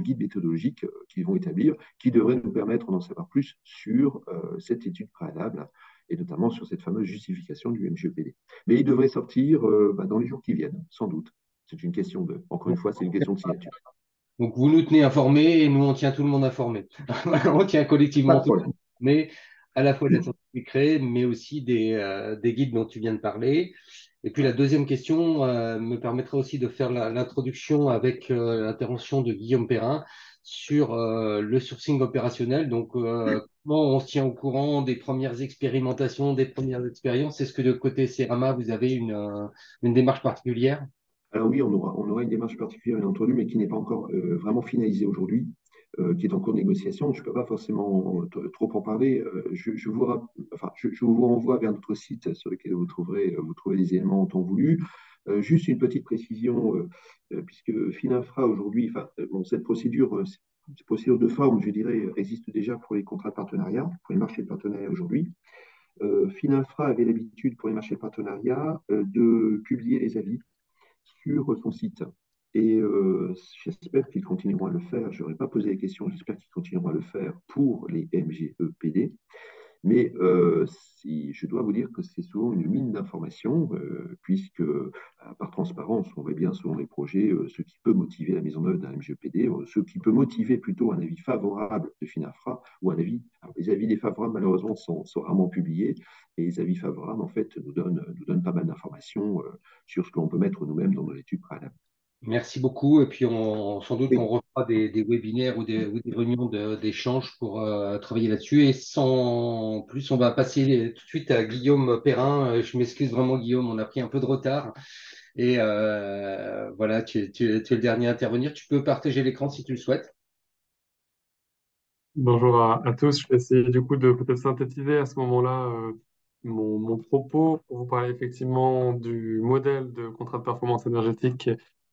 guide méthodologique qu'ils vont établir, qui devrait nous permettre d'en savoir plus sur cette étude préalable et notamment sur cette fameuse justification du MGEPD. Mais il devrait sortir dans les jours qui viennent, sans doute. C'est une question encore une fois, c'est une question de signature. Donc, vous nous tenez informés et nous, on tient tout le monde informé. On tient Pas collectivement de tout le problème. monde informé, à la fois de la sortie du décret, mais aussi des guides dont tu viens de parler. Et puis, la deuxième question me permettra aussi de faire l'introduction avec l'intervention de Guillaume Perrin sur le sourcing opérationnel. Donc, comment on se tient au courant des premières expérimentations, des premières expériences? Est-ce que de côté Cerama, vous avez une démarche particulière? Alors oui, on aura une démarche particulière, bien entendu, mais qui n'est pas encore vraiment finalisée aujourd'hui, qui est en cours de négociation. Je ne peux pas forcément trop en parler. Je vous renvoie vers notre site sur lequel vous trouverez les éléments en temps voulu. Juste une petite précision, puisque Finafra aujourd'hui, bon, cette procédure de forme, je dirais, existe déjà pour les contrats de partenariat, pour les marchés de partenariat aujourd'hui. Finafra avait l'habitude pour les marchés de partenariat de publier les avis sur son site. Et j'espère qu'ils continueront à le faire. Je n'aurais pas posé la question, j'espère qu'ils continueront à le faire pour les MGEPD. Mais je dois vous dire que c'est souvent une mine d'informations, puisque par transparence, on voit bien selon les projets ce qui peut motiver la mise en œuvre d'un MGEPD, ce qui peut motiver plutôt un avis favorable de Finafra ou un avis. Alors, les avis défavorables, malheureusement, sont rarement publiés, et les avis favorables, en fait, nous donnent pas mal d'informations sur ce que l'on peut mettre nous-mêmes dans nos études préalables. Merci beaucoup. Et puis, sans doute qu'on Oui, refera des webinaires ou des réunions d'échange pour travailler là-dessus. Et sans plus, on va passer tout de suite à Guillaume Perrin. Je m'excuse vraiment, Guillaume, on a pris un peu de retard. Et voilà, tu es le dernier à intervenir. Tu peux partager l'écran si tu le souhaites. Bonjour à tous. Je vais essayer du coup de peut-être synthétiser à ce moment-là mon propos pour vous parler effectivement du modèle de contrat de performance énergétique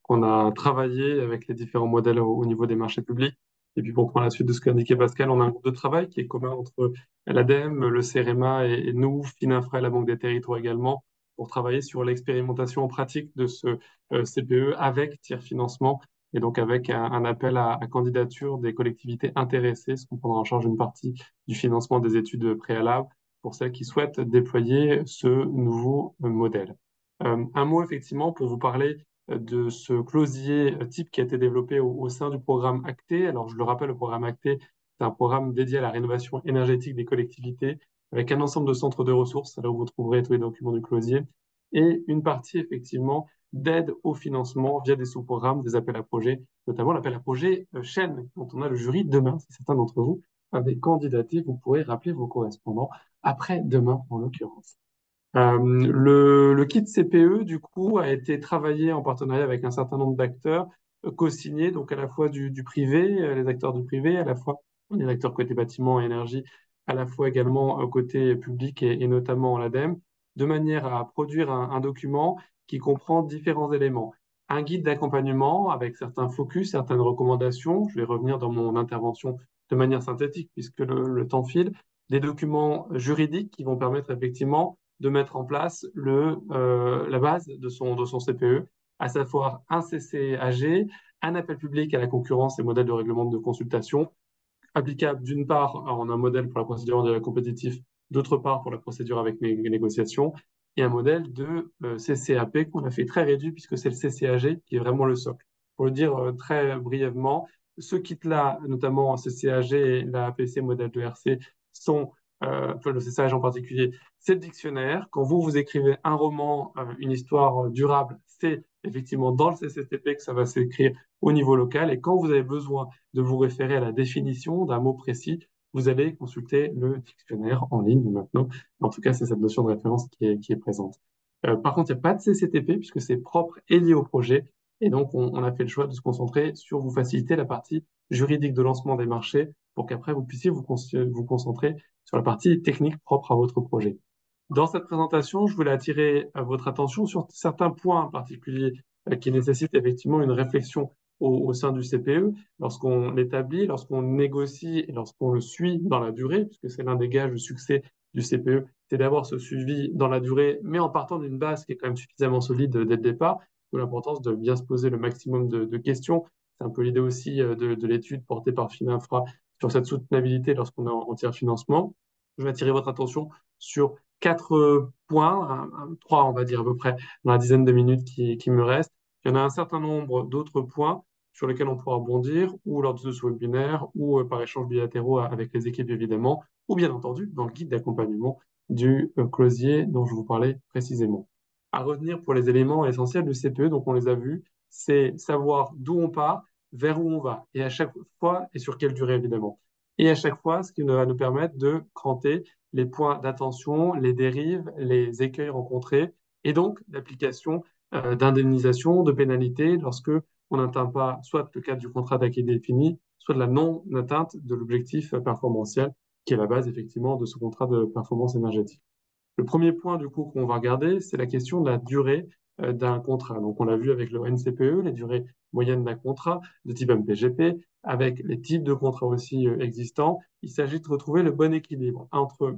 qu'on a travaillé avec les différents modèles au niveau des marchés publics. Et puis pour prendre la suite de ce qu'a indiqué Pascal, on a un groupe de travail qui est commun entre l'ADEME, le CEREMA et nous, Finafra et la Banque des Territoires également, pour travailler sur l'expérimentation en pratique de ce CPE avec tiers financement et donc avec un appel à candidature des collectivités intéressées, ce qu'on prendra en charge une partie du financement des études préalables pour celles qui souhaitent déployer ce nouveau modèle. Un mot effectivement pour vous parler de ce closier type qui a été développé au sein du programme ACTE. Alors je le rappelle, le programme ACTE, c'est un programme dédié à la rénovation énergétique des collectivités avec un ensemble de centres de ressources, là où vous trouverez tous les documents du closier, et une partie effectivement d'aide au financement via des sous-programmes, des appels à projets, notamment l'appel à projet chaîne, dont on a le jury demain. Si certains d'entre vous avaient candidaté, vous pourrez rappeler vos correspondants après demain en l'occurrence. Le kit CPE, du coup, a été travaillé en partenariat avec un certain nombre d'acteurs, co-signés, donc à la fois du privé, les acteurs du privé, à la fois les acteurs côté bâtiment et énergie, à la fois également côté public et notamment l'ADEME, de manière à produire un document qui comprend différents éléments. Un guide d'accompagnement avec certains focus, certaines recommandations. Je vais revenir dans mon intervention de manière synthétique puisque le temps file. Des documents juridiques qui vont permettre effectivement de mettre en place la base de son CPE, à savoir un CCAG, un appel public à la concurrence et modèle de règlement de consultation, applicable d'une part en un modèle pour la procédure de la compétitif, d'autre part pour la procédure avec les négociations, et un modèle de CCAP qu'on a fait très réduit puisque c'est le CCAG qui est vraiment le socle. Pour le dire très brièvement, ce kit-là, notamment CCAG et la APC modèle de RC, sont, enfin, le CCAG en particulier, c'est le dictionnaire. Quand vous écrivez un roman, une histoire durable, c'est effectivement dans le CCTP que ça va s'écrire au niveau local. Et quand vous avez besoin de vous référer à la définition d'un mot précis, vous allez consulter le dictionnaire en ligne maintenant. En tout cas, c'est cette notion de référence qui est présente. Par contre, il n'y a pas de CCTP puisque c'est propre et lié au projet. Et donc, on a fait le choix de se concentrer sur vous faciliter la partie juridique de lancement des marchés pour qu'après, vous puissiez vous concentrer sur la partie technique propre à votre projet. Dans cette présentation, je voulais attirer votre attention sur certains points particuliers qui nécessitent effectivement une réflexion au sein du CPE lorsqu'on l'établit, lorsqu'on négocie et lorsqu'on le suit dans la durée, puisque c'est l'un des gages de succès du CPE, c'est d'avoir ce suivi dans la durée, mais en partant d'une base qui est quand même suffisamment solide dès le départ, d'où l'importance de bien se poser le maximum de questions. C'est un peu l'idée aussi de l'étude portée par Finafra sur cette soutenabilité lorsqu'on est en tiers financement. Je vais attirer votre attention sur quatre points, trois on va dire à peu près, dans la dizaine de minutes qui me restent. Il y en a un certain nombre d'autres points sur lesquels on pourra rebondir, ou lors de ce webinaire, ou par échange bilatéraux avec les équipes évidemment, ou bien entendu dans le guide d'accompagnement du closier dont je vous parlais précisément. À retenir pour les éléments essentiels du CPE, donc on les a vus, c'est savoir d'où on part, vers où on va, et à chaque fois, et sur quelle durée évidemment. Et à chaque fois, ce qui va nous permettre de cranter les points d'attention, les dérives, les écueils rencontrés, et donc l'application d'indemnisation, de pénalité lorsque on n'atteint pas soit le cadre du contrat d'acquis défini, soit de la non-atteinte de l'objectif performantiel, qui est la base effectivement de ce contrat de performance énergétique. Le premier point du coup qu'on va regarder, c'est la question de la durée d'un contrat. Donc on l'a vu avec le NCPE, les durées moyennes d'un contrat de type MPGP, avec les types de contrats aussi existants. Il s'agit de retrouver le bon équilibre entre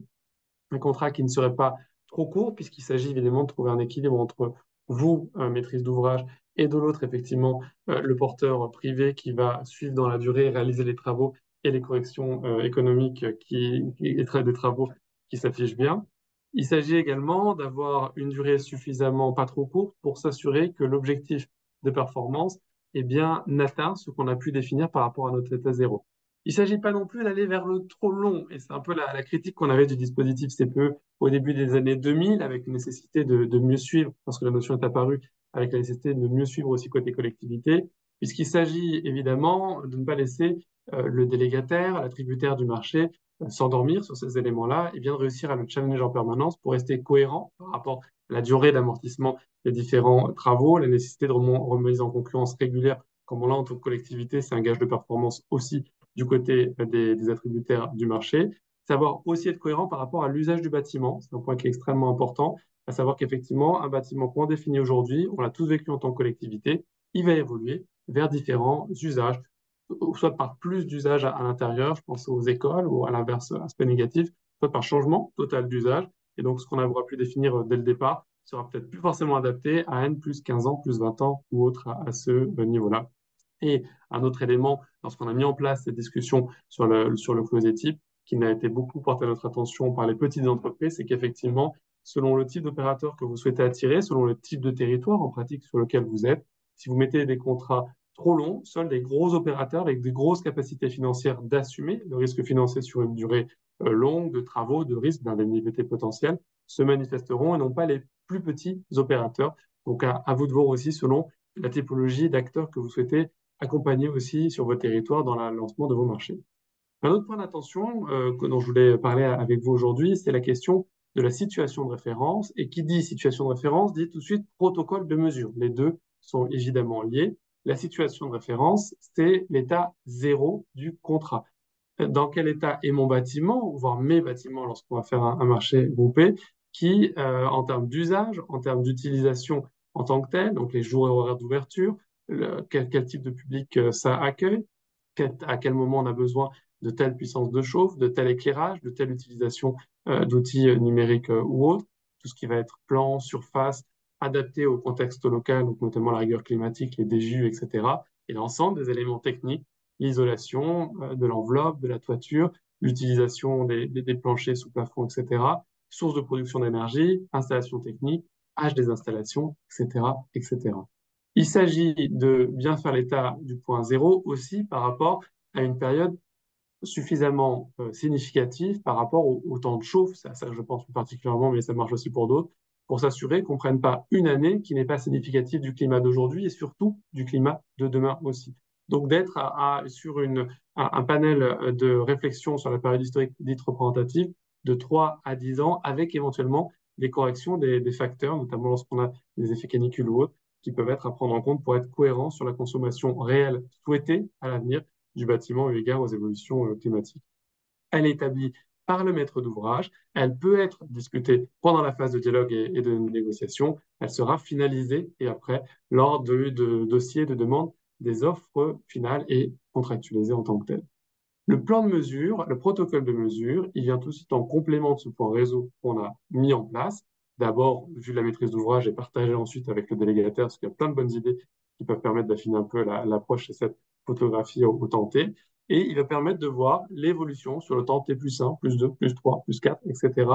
un contrat qui ne serait pas trop court, puisqu'il s'agit évidemment de trouver un équilibre entre vous, maîtrise d'ouvrage, et de l'autre, effectivement, le porteur privé qui va suivre dans la durée, réaliser les travaux et les corrections économiques des travaux qui s'affichent bien. Il s'agit également d'avoir une durée suffisamment pas trop courte pour s'assurer que l'objectif de performance est bien atteint, ce qu'on a pu définir par rapport à notre état zéro. Il ne s'agit pas non plus d'aller vers le trop long, et c'est un peu la critique qu'on avait du dispositif CPE au début des années 2000, avec une nécessité de mieux suivre, parce que la notion est apparue, avec la nécessité de mieux suivre aussi côté collectivité, puisqu'il s'agit évidemment de ne pas laisser le délégataire, l'attributaire du marché, s'endormir sur ces éléments-là, et bien de réussir à le challenger en permanence pour rester cohérent par rapport à la durée d'amortissement des différents travaux, la nécessité de remise en concurrence régulière, comme on l'a en tant que collectivité, c'est un gage de performance aussi du côté des attributaires du marché. Savoir aussi être cohérent par rapport à l'usage du bâtiment, c'est un point qui est extrêmement important, à savoir qu'effectivement, un bâtiment qu'on définit aujourd'hui, on l'a tous vécu en tant que collectivité, il va évoluer vers différents usages, soit par plus d'usages à l'intérieur, je pense aux écoles, ou à l'inverse, aspect négatif, soit par changement total d'usage. Et donc, ce qu'on aura pu définir dès le départ sera peut-être plus forcément adapté à N plus 15 ans, plus 20 ans ou autre à ce niveau-là. Et un autre élément, lorsqu'on a mis en place cette discussion sur le closé type, qui n'a été beaucoup porté à notre attention par les petites entreprises, c'est qu'effectivement, selon le type d'opérateur que vous souhaitez attirer, selon le type de territoire en pratique sur lequel vous êtes, si vous mettez des contrats trop longs, seuls des gros opérateurs avec des grosses capacités financières d'assumer le risque financier sur une durée longue de travaux, de risques d'indemnité potentielle, se manifesteront et non pas les plus petits opérateurs. Donc à vous de voir aussi selon la typologie d'acteurs que vous souhaitez accompagner aussi sur votre territoire dans le lancement de vos marchés. Un autre point d'attention dont je voulais parler avec vous aujourd'hui, c'est la question de la situation de référence. Et qui dit situation de référence dit tout de suite protocole de mesure. Les deux sont évidemment liés. La situation de référence, c'est l'état zéro du contrat. Dans quel état est mon bâtiment, voire mes bâtiments lorsqu'on va faire un marché groupé, qui, en termes d'usage, en termes d'utilisation en tant que tel, donc les jours et horaires d'ouverture, quel type de public ça accueille, à quel moment on a besoin de telle puissance de chauffe, de tel éclairage, de telle utilisation d'outils numériques ou autres, tout ce qui va être plan, surface, adapté au contexte local, donc notamment la rigueur climatique, les DJU, etc., et l'ensemble des éléments techniques, l'isolation de l'enveloppe, de la toiture, l'utilisation des planchers sous plafond, etc., source de production d'énergie, installation technique, âge des installations, etc., etc. Il s'agit de bien faire l'état du point zéro aussi par rapport à une période suffisamment significative par rapport au temps de chauffe, c'est à ça que je pense plus particulièrement, mais ça marche aussi pour d'autres, pour s'assurer qu'on ne prenne pas une année qui n'est pas significative du climat d'aujourd'hui et surtout du climat de demain aussi. Donc d'être sur un panel de réflexion sur la période historique dite représentative de 3 à 10 ans avec éventuellement des corrections des facteurs, notamment lorsqu'on a des effets canicules ou autres, qui peuvent être à prendre en compte pour être cohérents sur la consommation réelle souhaitée à l'avenir du bâtiment eu égard aux évolutions climatiques. Elle est établie par le maître d'ouvrage, elle peut être discutée pendant la phase de dialogue et de négociation, elle sera finalisée et après, lors de dossiers de demande des offres finales et contractualisée en tant que telle. Le plan de mesure, le protocole de mesure, il vient tout de suite en complément de ce point réseau qu'on a mis en place. D'abord, vu la maîtrise d'ouvrage et partagé ensuite avec le délégataire, parce qu'il y a plein de bonnes idées qui peuvent permettre d'affiner un peu l'approche et cette photographie au temps T. Et il va permettre de voir l'évolution sur le temps T plus 1, plus 2, plus 3, plus 4, etc.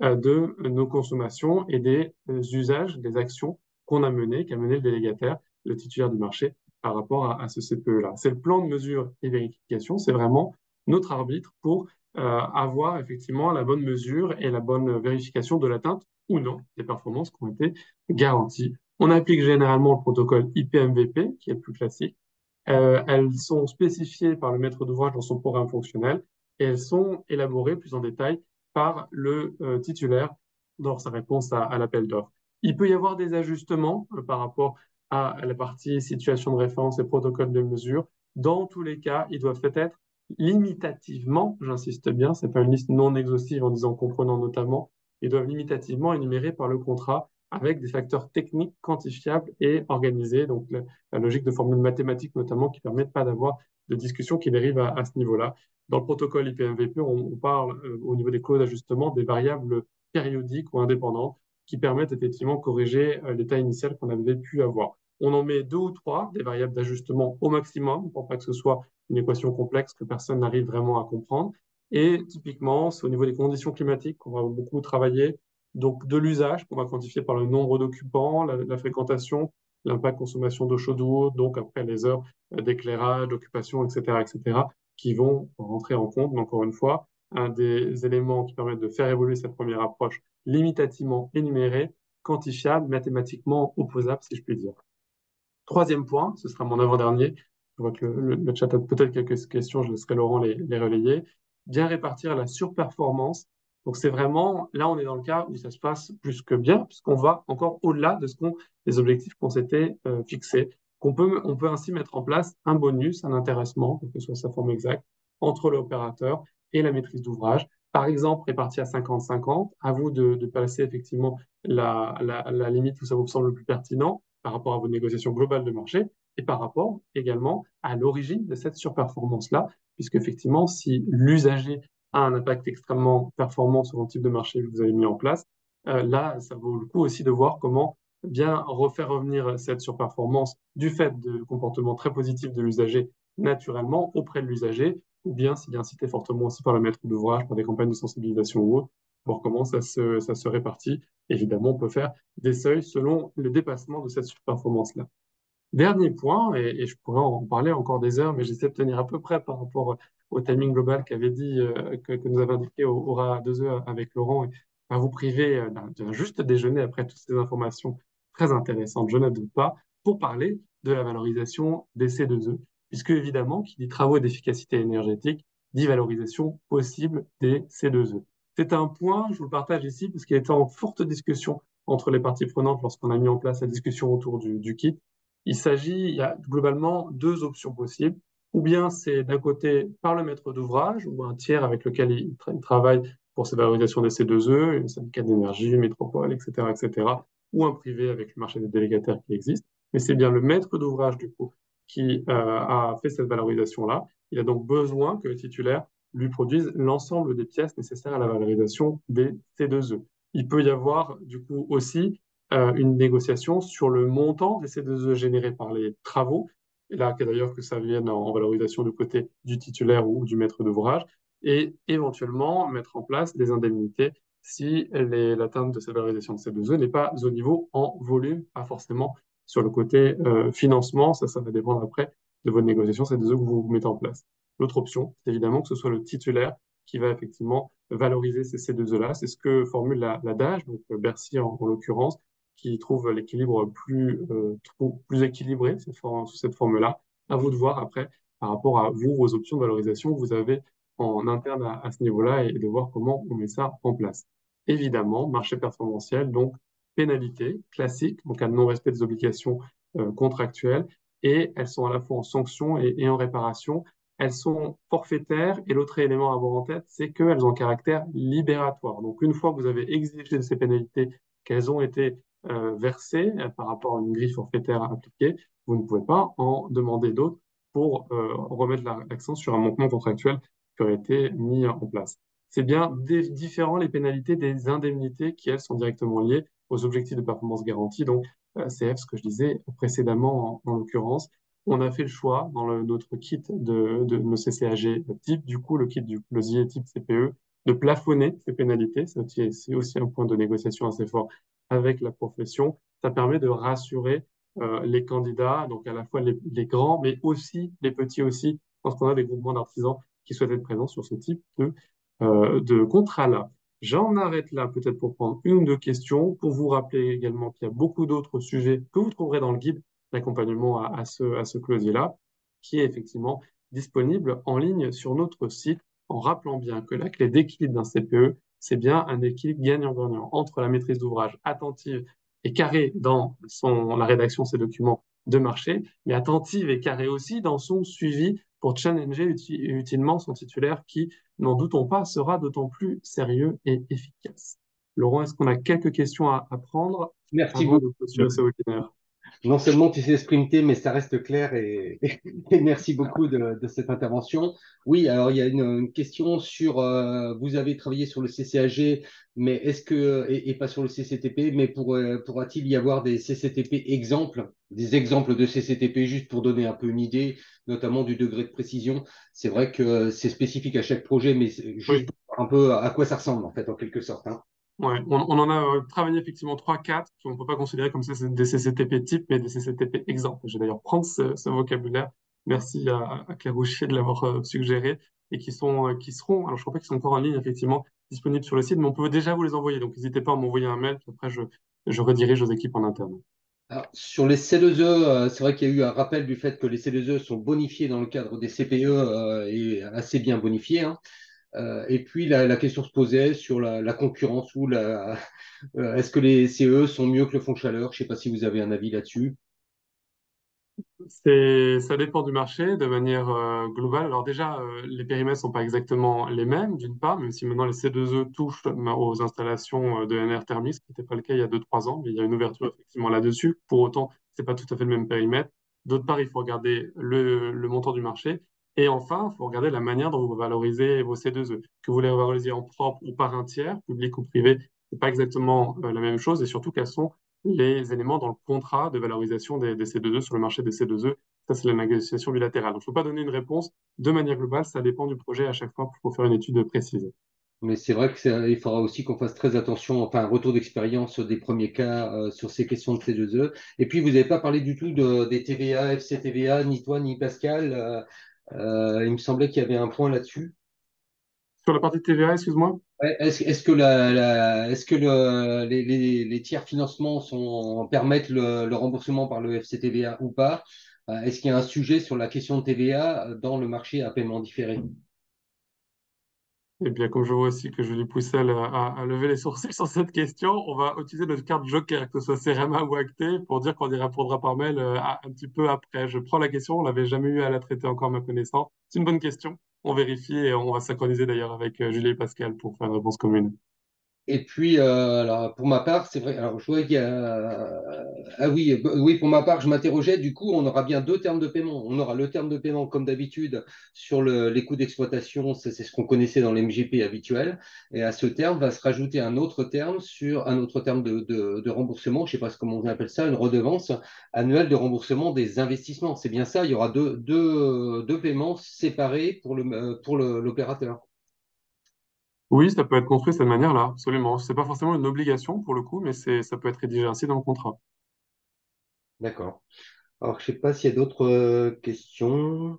De nos consommations et des usages, des actions qu'on a menées, qu'a mené le délégataire, le titulaire du marché, par rapport à ce CPE-là. C'est le plan de mesure et vérification, c'est vraiment notre arbitre pour avoir effectivement la bonne mesure et la bonne vérification de l'atteinte ou non des performances qui ont été garanties. On applique généralement le protocole IPMVP, qui est le plus classique. Elles sont spécifiées par le maître d'ouvrage dans son programme fonctionnel et elles sont élaborées plus en détail par le titulaire dans sa réponse à l'appel d'offres. Il peut y avoir des ajustements par rapport à la partie situation de référence et protocole de mesure. Dans tous les cas, ils doivent être limitativement, j'insiste bien, c'est pas une liste non exhaustive en disant comprenant notamment, ils doivent limitativement énumérés par le contrat avec des facteurs techniques quantifiables et organisés. Donc, la logique de formule mathématique notamment qui ne permet pas d'avoir de discussion qui dérive à ce niveau-là. Dans le protocole IPMVP, on parle au niveau des clauses d'ajustement des variables périodiques ou indépendantes qui permettent effectivement de corriger l'état initial qu'on avait pu avoir. On en met 2 ou 3, des variables d'ajustement au maximum, pour pas que ce soit une équation complexe que personne n'arrive vraiment à comprendre. Et typiquement, c'est au niveau des conditions climatiques qu'on va beaucoup travailler, donc de l'usage qu'on va quantifier par le nombre d'occupants, la fréquentation, l'impact consommation d'eau chaude ou autre, donc après les heures d'éclairage, d'occupation, etc., qui vont rentrer en compte. Mais encore une fois, un des éléments qui permettent de faire évoluer cette première approche limitativement énumérée, quantifiable, mathématiquement opposable, si je puis dire. Troisième point, ce sera mon avant-dernier. Je vois que le chat a peut-être quelques questions, je laisserai Laurent les relayer. Bien répartir la surperformance. Donc c'est vraiment, là on est dans le cas où ça se passe plus que bien, puisqu'on va encore au-delà des objectifs qu'on s'était fixés. On peut ainsi mettre en place un bonus, un intéressement, quelle que soit sa forme exacte, entre l'opérateur et la maîtrise d'ouvrage. Par exemple, réparti à 50-50, à vous de placer effectivement la limite où ça vous semble le plus pertinent par rapport à vos négociations globales de marché et par rapport également à l'origine de cette surperformance-là, puisque effectivement, si l'usager a un impact extrêmement performant sur le type de marché que vous avez mis en place, là, ça vaut le coup aussi de voir comment bien refaire revenir cette surperformance du fait de comportements très positifs de l'usager naturellement auprès de l'usager, ou bien s'il est incité fortement aussi par le maître d'ouvrage, par des campagnes de sensibilisation ou autre, voir comment ça se répartit. Évidemment, on peut faire des seuils selon le dépassement de cette surperformance-là. Dernier point, et je pourrais en parler encore des heures, mais j'essaie de tenir à peu près par rapport au timing global qu'avait dit, que nous avait indiqué au RA 2E avec Laurent, et à vous priver d'un juste déjeuner après toutes ces informations très intéressantes, je ne doute pas, pour parler de la valorisation des C2E, puisque évidemment, qui dit travaux d'efficacité énergétique, dit valorisation possible des C2E. C'est un point, je vous le partage ici, parce qu'il était en forte discussion entre les parties prenantes lorsqu'on a mis en place la discussion autour du kit. Il y a globalement 2 options possibles. Ou bien c'est d'un côté par le maître d'ouvrage ou un tiers avec lequel il travaille pour ces valorisations des C2E, une syndicat d'énergie, métropole, etc., ou un privé avec le marché des délégataires qui existe. Mais c'est bien le maître d'ouvrage, du coup, qui a fait cette valorisation-là. Il a donc besoin que le titulaire lui produise l'ensemble des pièces nécessaires à la valorisation des C2E. Il peut y avoir, du coup, aussi une négociation sur le montant des C2E générés par les travaux, et là, d'ailleurs que ça vienne en valorisation du côté du titulaire ou du maître d'ouvrage, et éventuellement mettre en place des indemnités si l'atteinte de cette valorisation de C2E n'est pas au niveau en volume, pas forcément sur le côté financement. Ça va dépendre après de votre négociation C2E que vous mettez en place. L'autre option, c'est évidemment que ce soit le titulaire qui va effectivement valoriser ces C2E-là. C'est ce que formule l'adage, donc Bercy en l'occurrence, qui trouve l'équilibre plus équilibré sous cette forme-là. À vous de voir après, par rapport à vous, vos options de valorisation que vous avez en interne à ce niveau-là et de voir comment on met ça en place. Évidemment, marché performantiel, donc pénalité classique, en cas de non-respect des obligations contractuelles, et elles sont à la fois en sanction et en réparation. Elles sont forfaitaires, et l'autre élément à avoir en tête, c'est qu'elles ont un caractère libératoire. Donc, une fois que vous avez exigé ces pénalités, qu'elles ont été versées par rapport à une grille forfaitaire appliquée, vous ne pouvez pas en demander d'autres pour remettre l'accent sur un manquement contractuel qui aurait été mis en place. C'est bien différent les pénalités des indemnités qui, elles, sont directement liées aux objectifs de performance garantie. Donc, CF, ce que je disais précédemment en l'occurrence, on a fait le choix dans notre kit de nos CCAG type, du coup, le kit le ZIE type CPE, de plafonner ces pénalités. C'est aussi un point de négociation assez fort avec la profession. Ça permet de rassurer les candidats, donc à la fois les grands, mais aussi les petits aussi, lorsqu'on a des groupements d'artisans qui souhaitent être présents sur ce type de contrat-là. J'en arrête là peut-être pour prendre une ou deux questions, pour vous rappeler également qu'il y a beaucoup d'autres sujets que vous trouverez dans le guide d'accompagnement à ce closier-là, qui est effectivement disponible en ligne sur notre site, en rappelant bien que la clé d'équilibre d'un CPE, c'est bien un équilibre gagnant-gagnant entre la maîtrise d'ouvrage attentive et carrée dans la rédaction de ses documents de marché, mais attentive et carrée aussi dans son suivi pour challenger utilement son titulaire qui, n'en doutons pas, sera d'autant plus sérieux et efficace. Laurent, est-ce qu'on a quelques questions à prendre Merci avant beaucoup. de clôturer ce webinaire? Non seulement tu sais sprinter, mais ça reste clair et merci beaucoup de cette intervention. Oui, alors il y a une question sur, vous avez travaillé sur le CCAG, mais est-ce que, et pas sur le CCTP, mais pourra-t-il y avoir des CCTP exemples, des exemples de CCTP juste pour donner un peu une idée, notamment du degré de précision? C'est vrai que c'est spécifique à chaque projet, mais juste Oui. pour voir un peu à quoi ça ressemble en fait, en quelque sorte, hein. Ouais, on en a travaillé effectivement 3-4 qu'on ne peut pas considérer comme des CCTP type, mais des CCTP exemples. Je vais d'ailleurs prendre ce vocabulaire. Merci à Claire Rouchier de l'avoir suggéré et qui seront, alors je crois pas qu'ils sont encore en ligne, effectivement, disponibles sur le site, mais on peut déjà vous les envoyer. Donc n'hésitez pas à m'envoyer un mail, puis après je redirige aux équipes en interne. Alors, sur les C2E, c'est vrai qu'il y a eu un rappel du fait que les C2E sont bonifiés dans le cadre des CPE et assez bien bonifiés, hein. Et puis la question se posait sur la concurrence ou est-ce que les CE sont mieux que le fonds de chaleur? Je ne sais pas si vous avez un avis là-dessus. Ça dépend du marché de manière globale. Alors déjà, les périmètres sont pas exactement les mêmes, d'une part, même si maintenant les C2E touchent aux installations de NR thermique, ce qui n'était pas le cas il y a 2-3 ans, mais il y a une ouverture effectivement là-dessus. Pour autant, c'est pas tout à fait le même périmètre. D'autre part, il faut regarder le montant du marché. Et enfin, il faut regarder la manière dont vous valorisez vos C2E. Que vous les valoriser en propre ou par un tiers, public ou privé, c'est pas exactement la même chose. Et surtout, quels sont les éléments dans le contrat de valorisation des C2E sur le marché des C2E. Ça, c'est la négociation bilatérale. Donc, je ne peux pas donner une réponse de manière globale. Ça dépend du projet à chaque fois pour faire une étude précise. Mais c'est vrai qu'il faudra aussi qu'on fasse très attention, enfin un retour d'expérience des premiers cas sur ces questions de C2E. Et puis, vous n'avez pas parlé du tout des TVA, FCTVA, ni toi, ni Pascal. Il me semblait qu'il y avait un point là-dessus. Sur la partie TVA, excuse-moi. Ouais, est-ce que, est-ce que les tiers financements permettent le remboursement par le FCTVA ou pas? Est-ce qu'il y a un sujet sur la question de TVA dans le marché à paiement différé? Eh bien, comme je vois aussi que Julie Poussel a levé les sourcils sur cette question, on va utiliser notre carte joker, que ce soit Cerema ou Acté, pour dire qu'on y répondra par mail un petit peu après. Je prends la question, on l'avait jamais eu à la traiter encore, à ma connaissance. C'est une bonne question. On vérifie et on va synchroniser d'ailleurs avec Julie et Pascal pour faire une réponse commune. Et puis, alors, pour ma part, c'est vrai. Alors, je vois qu'il y a. Ah oui, oui, pour ma part, je m'interrogeais. Du coup, on aura bien deux termes de paiement. On aura le terme de paiement, comme d'habitude, sur les coûts d'exploitation. C'est ce qu'on connaissait dans l'MGP habituel. Et à ce terme va se rajouter un autre terme sur un autre terme de remboursement. Je ne sais pas comment on appelle ça, une redevance annuelle de remboursement des investissements. C'est bien ça. Il y aura deux paiements séparés pour l'opérateur. Oui, ça peut être construit de cette manière-là, absolument. C'est pas forcément une obligation pour le coup, mais ça peut être rédigé ainsi dans le contrat. D'accord. Alors, je sais pas s'il y a d'autres questions.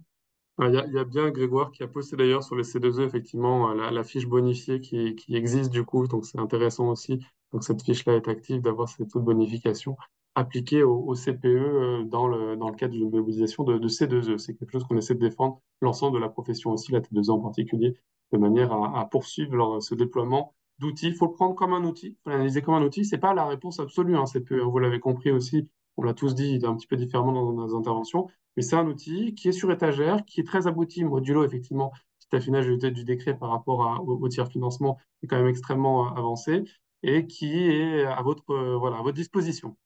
Il y a bien Grégoire qui a posté d'ailleurs sur les C2E, effectivement, la fiche bonifiée qui existe du coup, donc c'est intéressant aussi. Donc cette fiche-là est active d'avoir cette taux de bonification appliquée au CPE dans le cadre d'une mobilisation de C2E. C'est quelque chose qu'on essaie de défendre l'ensemble de la profession aussi, la T2E en particulier, de manière à poursuivre ce déploiement d'outils. Il faut le prendre comme un outil, il faut l'analyser comme un outil. C'est pas la réponse absolue, hein, CPE, vous l'avez compris aussi, on l'a tous dit un petit peu différemment dans nos interventions. Mais c'est un outil qui est sur étagère, qui est très abouti, modulo, effectivement. Petit affinage du décret par rapport au tiers financement est quand même extrêmement avancé et qui est voilà, à votre disposition.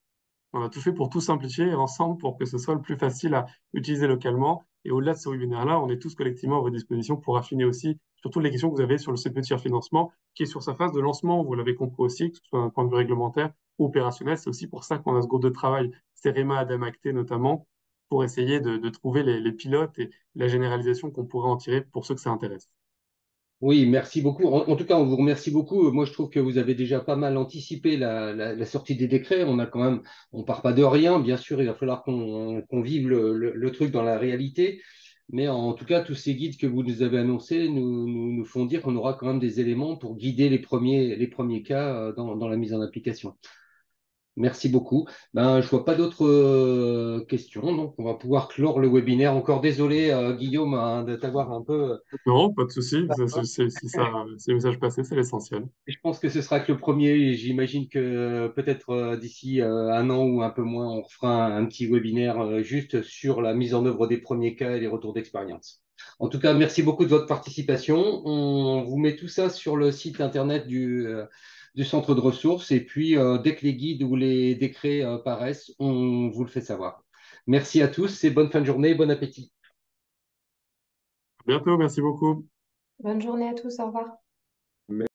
On a tout fait pour tout simplifier ensemble pour que ce soit le plus facile à utiliser localement. Et au-delà de ce webinaire-là, on est tous collectivement à votre disposition pour affiner aussi surtout les questions que vous avez sur le CPE tiers financement, qui est sur sa phase de lancement. Vous l'avez compris aussi, que ce soit d'un point de vue réglementaire ou opérationnel. C'est aussi pour ça qu'on a ce groupe de travail, CEREMA, ADEME, ACTE notamment, pour essayer de trouver les pilotes et la généralisation qu'on pourrait en tirer pour ceux que ça intéresse. Oui, merci beaucoup. En tout cas, on vous remercie beaucoup. Moi, je trouve que vous avez déjà pas mal anticipé la sortie des décrets. On a quand même, on part pas de rien. Bien sûr, il va falloir qu'on vive le truc dans la réalité. Mais en tout cas, tous ces guides que vous nous avez annoncés nous font dire qu'on aura quand même des éléments pour guider les premiers cas dans la mise en application. Merci beaucoup. Ben, je vois pas d'autres questions, donc on va pouvoir clore le webinaire. Encore désolé, Guillaume, hein, de t'avoir un peu. Non, pas de souci. Si le message passé, c'est l'essentiel. Je pense que ce sera que le premier. Et j'imagine que peut-être d'ici un an ou un peu moins, on fera un petit webinaire juste sur la mise en œuvre des premiers cas et les retours d'expérience. En tout cas, merci beaucoup de votre participation. On vous met tout ça sur le site internet du centre de ressources. Et puis, dès que les guides ou les décrets paraissent, on vous le fait savoir. Merci à tous et bonne fin de journée, bon appétit. À bientôt, merci beaucoup. Bonne journée à tous, au revoir.